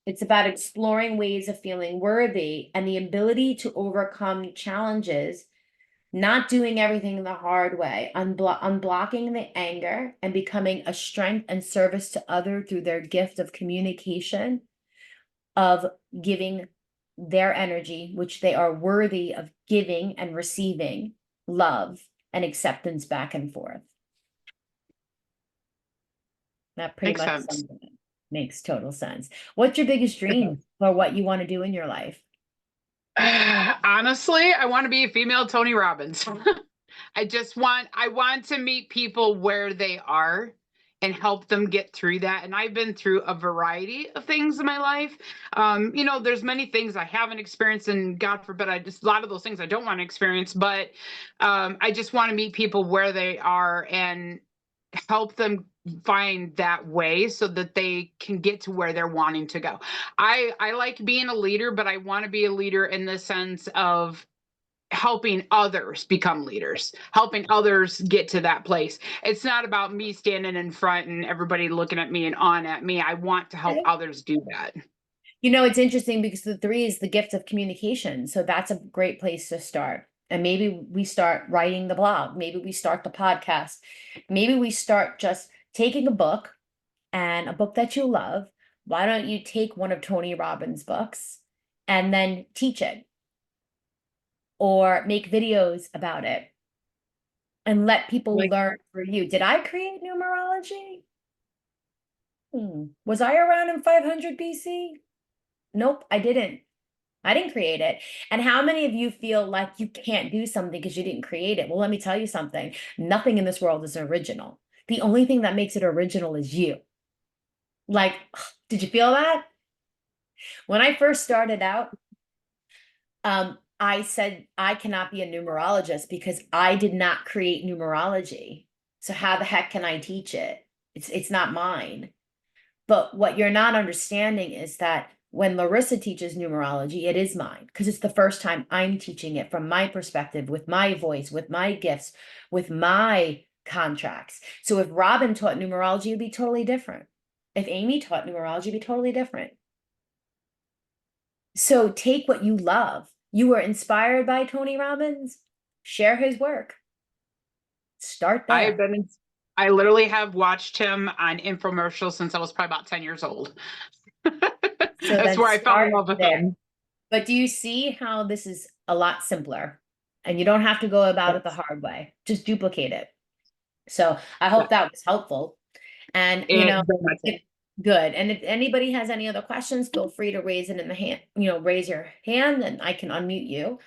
S1: It's about exploring ways of feeling worthy and the ability to overcome challenges, not doing everything the hard way, unblocking the anger and becoming a strength and service to others through their gift of communication, of giving their energy, which they are worthy of giving and receiving love and acceptance back and forth. That pretty
S5: Makes
S1: much
S5: sense.
S1: sums it up. Makes total sense. What's your biggest dream or what you want to do in your life?
S5: Honestly, I want to be a female Tony Robbins. I want to meet people where they are and help them get through that. And I've been through a variety of things in my life. There's many things I haven't experienced, and God forbid, a lot of those things I don't want to experience, but I just want to meet people where they are and help them find that way so that they can get to where they're wanting to go. I like being a leader, but I want to be a leader in the sense of helping others become leaders, helping others get to that place. It's not about me standing in front and everybody looking at me and on at me. I want to help others do that.
S1: It's interesting because the 3 is the gift of communication. So that's a great place to start. And maybe we start writing the blog. Maybe we start the podcast. Maybe we start just taking a book, and a book that you love. Why don't you take one of Tony Robbins' books and then teach it or make videos about it and let people learn for you? Did I create numerology? Was I around in 500 BC? Nope, I didn't. I didn't create it. And how many of you feel like you can't do something because you didn't create it? Well, let me tell you something. Nothing in this world is original. The only thing that makes it original is you. Like, did you feel that? When I first started out, I said, I cannot be a numerologist because I did not create numerology. So how the heck can I teach it? It's not mine. But what you're not understanding is that when Larissa teaches numerology, it is mine because it's the first time I'm teaching it from my perspective, with my voice, with my gifts, with my contracts. So if Robin taught numerology, it would be totally different. If Amy taught numerology, it'd be totally different. So take what you love. You were inspired by Tony Robbins, share his work. Start there.
S5: I literally have watched him on infomercials since I was probably about 10 years old.
S1: So
S5: that's where I fell in love with him.
S1: But do you see how this is a lot simpler? And you don't have to go about it the hard way. Just duplicate it. So I hope that was helpful. And,
S5: It very much is.
S1: good. And if anybody has any other questions, feel free to raise it in the hand, raise your hand and I can unmute you.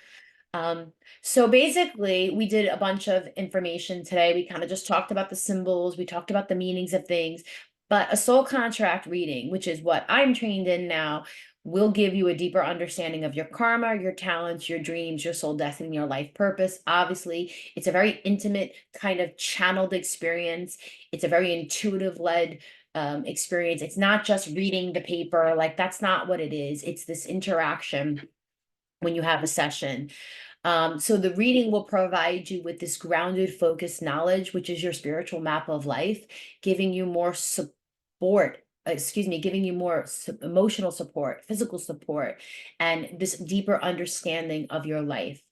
S1: So basically we did a bunch of information today. We kind of just talked about the symbols. We talked about the meanings of things, but a soul contract reading, which is what I'm trained in now, will give you a deeper understanding of your karma, your talents, your dreams, your soul destiny, your life purpose. Obviously, it's a very intimate kind of channeled experience. It's a very intuitive led experience. It's not just reading the paper. Like that's not what it is. It's this interaction when you have a session. So the reading will provide you with this grounded, focused knowledge, which is your spiritual map of life, giving you more support, giving you more emotional support, physical support, and this deeper understanding of your life.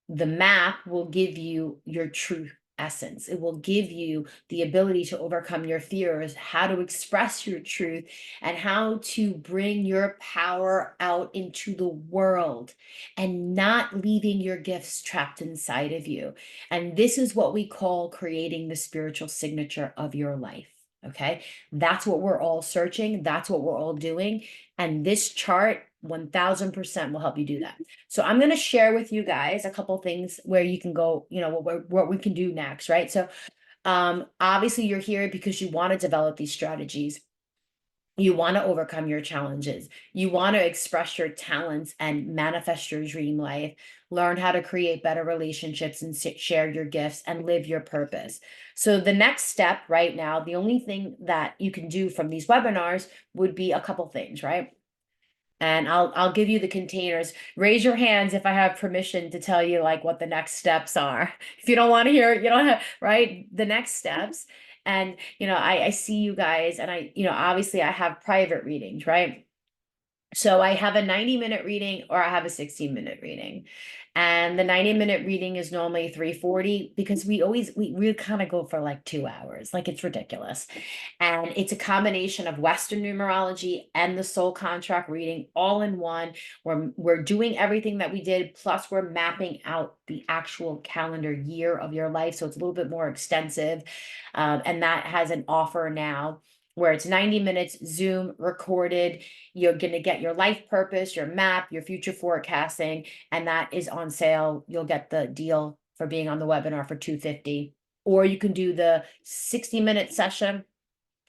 S1: The map will give you your true essence. It will give you the ability to overcome your fears, how to express your truth, and how to bring your power out into the world and not leaving your gifts trapped inside of you. And this is what we call creating the spiritual signature of your life. Okay, that's what we're all searching. That's what we're all doing. And this chart 1000% will help you do that. So I'm going to share with you guys a couple things where you can go, what we can do next, right? So obviously you're here because you want to develop these strategies. You want to overcome your challenges. You want to express your talents and manifest your dream life, learn how to create better relationships and share your gifts and live your purpose. So the next step right now, the only thing that you can do from these webinars would be a couple things, right? And I'll give you the containers. Raise your hands if I have permission to tell you like what the next steps are. If you don't want to hear it, you don't have, right? The next steps. And I see you guys and obviously I have private readings, right? So I have a 90-minute reading or I have a 16-minute reading. And the 90-minute reading is normally $340 because we kind of go for like 2 hours. Like it's ridiculous. And it's a combination of Western numerology and the soul contract reading all in one. We're doing everything that we did, plus we're mapping out the actual calendar year of your life. So it's a little bit more extensive. And that has an offer now where it's 90 minutes, Zoom recorded. You're going to get your life purpose, your map, your future forecasting, and that is on sale. You'll get the deal for being on the webinar for $250. Or you can do the 60-minute session,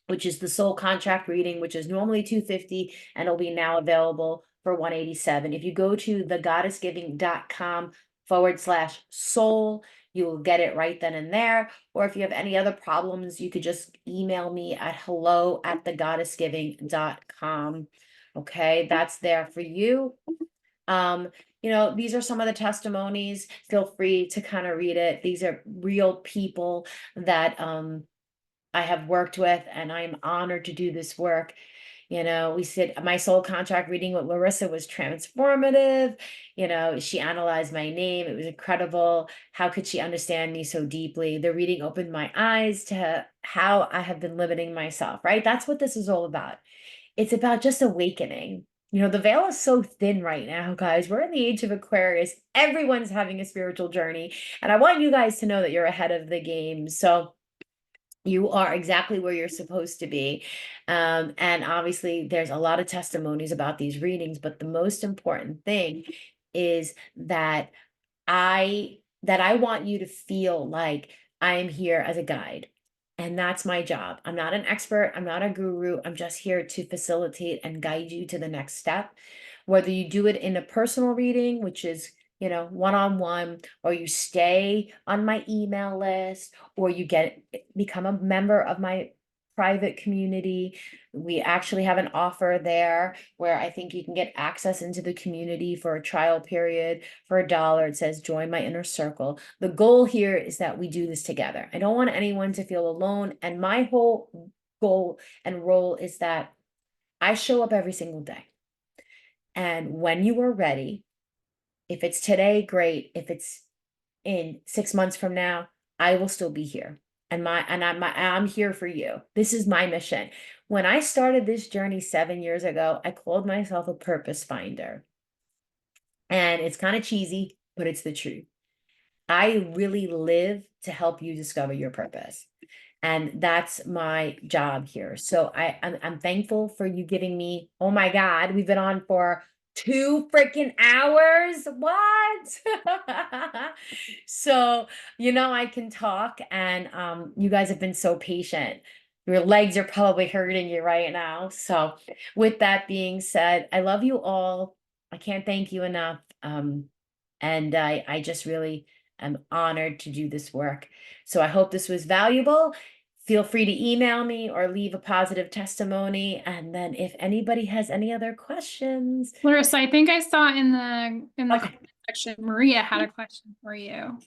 S1: which is the soul contract reading, which is normally $250 and it'll be now available for $187. If you go to thegoddessgiving.com/soul, you will get it right then and there. Or if you have any other problems, you could just email me at hello@thegoddessgiving.com. Okay, that's there for you. These are some of the testimonies. Feel free to kind of read it. These are real people that I have worked with, and I'm honored to do this work. We said my soul contract reading with Larissa was transformative. She analyzed my name. It was incredible. How could she understand me so deeply? The reading opened my eyes to how I have been limiting myself, right? That's what this is all about. It's about just awakening. The veil is so thin right now, guys. We're in the age of Aquarius. Everyone's having a spiritual journey. And I want you guys to know that you're ahead of the game. So you are exactly where you're supposed to be. And obviously there's a lot of testimonies about these readings, but the most important thing is that I want you to feel like I am here as a guide. And that's my job. I'm not an expert. I'm not a guru. I'm just here to facilitate and guide you to the next step. Whether you do it in a personal reading, which is one-on-one, or you stay on my email list, or you become a member of my private community. We actually have an offer there where I think you can get access into the community for a trial period for $1. It says join my inner circle. The goal here is that we do this together. I don't want anyone to feel alone. And my whole goal and role is that I show up every single day. And when you are ready, if it's today, great. If it's in 6 months from now, I will still be here. And I'm here for you. This is my mission. When I started this journey 7 years ago, I called myself a purpose finder. And it's kind of cheesy, but it's the truth. I really live to help you discover your purpose. And that's my job here. So I'm thankful for you giving me, oh my God, we've been on for 2 freaking hours. What? So, I can talk, and you guys have been so patient. Your legs are probably hurting you right now. So, with that being said, I love you all. I can't thank you enough. And I just really am honored to do this work. So I hope this was valuable. Feel free to email me or leave a positive testimony. And then if anybody has any other questions.
S2: Larissa, I think I saw in the
S1: Okay.
S2: comment section, Maria had a question for you.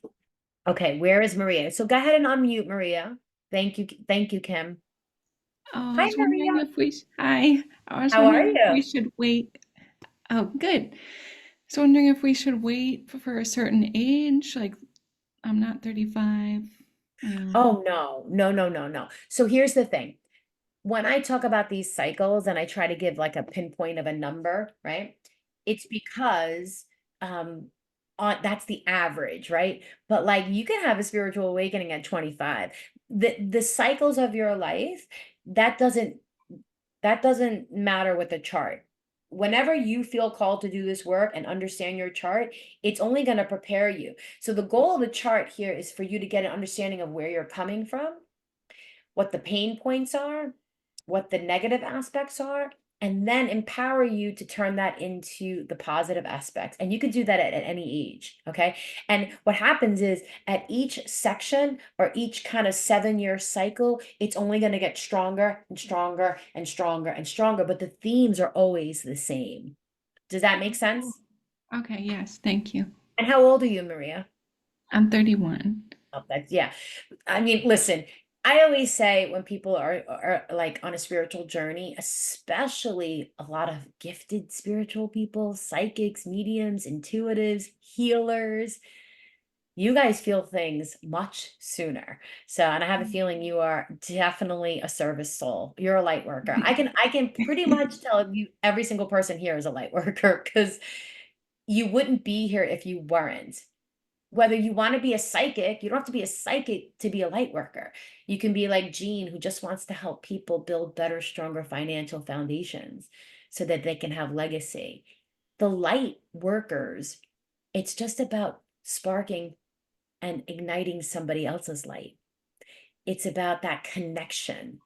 S1: Okay, where is Maria? So go ahead and unmute Maria. Thank you. Thank you, Kim.
S7: Oh,
S1: Hi,
S7: I was wondering
S1: Maria.
S7: if we hi. I was
S1: How are
S7: wondering if we
S1: you?
S7: should wait. Oh, good. So wondering if we should wait for a certain age. Like I'm not 35.
S1: Oh, no, no, no, no, no. So here's the thing. When I talk about these cycles and I try to give like a pinpoint of a number, right? It's because that's the average, right? But like you can have a spiritual awakening at 25. The cycles of your life, that doesn't matter with the chart. Whenever you feel called to do this work and understand your chart, it's only going to prepare you. So the goal of the chart here is for you to get an understanding of where you're coming from, what the pain points are, what the negative aspects are, and then empower you to turn that into the positive aspects. And you can do that at any age. Okay. And what happens is at each section or each kind of 7-year cycle, it's only going to get stronger and stronger and stronger and stronger. But the themes are always the same. Does that make sense?
S7: Okay, yes, thank you.
S1: And how old are you, Maria?
S7: I'm 31.
S1: Oh, yeah. I mean, listen, I always say when people are like on a spiritual journey, especially a lot of gifted spiritual people, psychics, mediums, intuitives, healers, you guys feel things much sooner. So, and I have a feeling you are definitely a service soul. You're a light worker. I can pretty much tell you every single person here is a light worker because you wouldn't be here if you weren't. Whether you want to be a psychic, you don't have to be a psychic to be a light worker. You can be like Jean, who just wants to help people build better, stronger financial foundations so that they can have legacy. The light workers, it's just about sparking and igniting somebody else's light. It's about that connection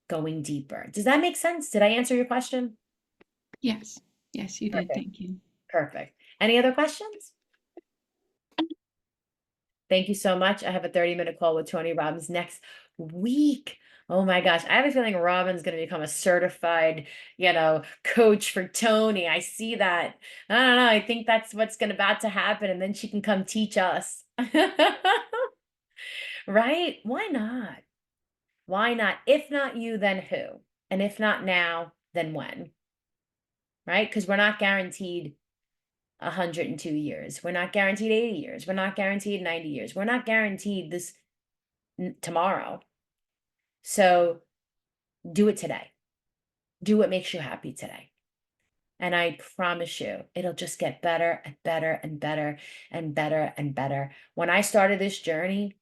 S1: going deeper. Does that make sense? Did I answer your question?
S7: Yes, yes, you did.
S1: Perfect.
S7: Thank you.
S1: Perfect. Any other questions? Thank you so much. I have a 30-minute call with Tony Robbins next week. Oh my gosh. I have a feeling Robin's going to become a certified, coach for Tony. I see that. I don't know. I think that's what's about to happen. And then she can come teach us. Right? Why not? Why not? If not you, then who? And if not now, then when? Right? Because we're not guaranteed 102 years. We're not guaranteed 80 years. We're not guaranteed 90 years. We're not guaranteed this tomorrow. So do it today. Do what makes you happy today. And I promise you, it'll just get better and better and better and better and better. When I started this journey,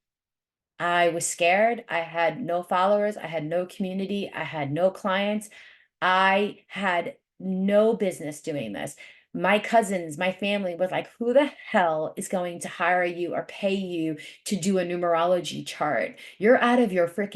S1: I was scared. I had no followers. I had no community. I had no clients. I had no business doing this. My cousins, my family was like, who the hell is going to hire you or pay you to do a numerology chart? You're out of your freaking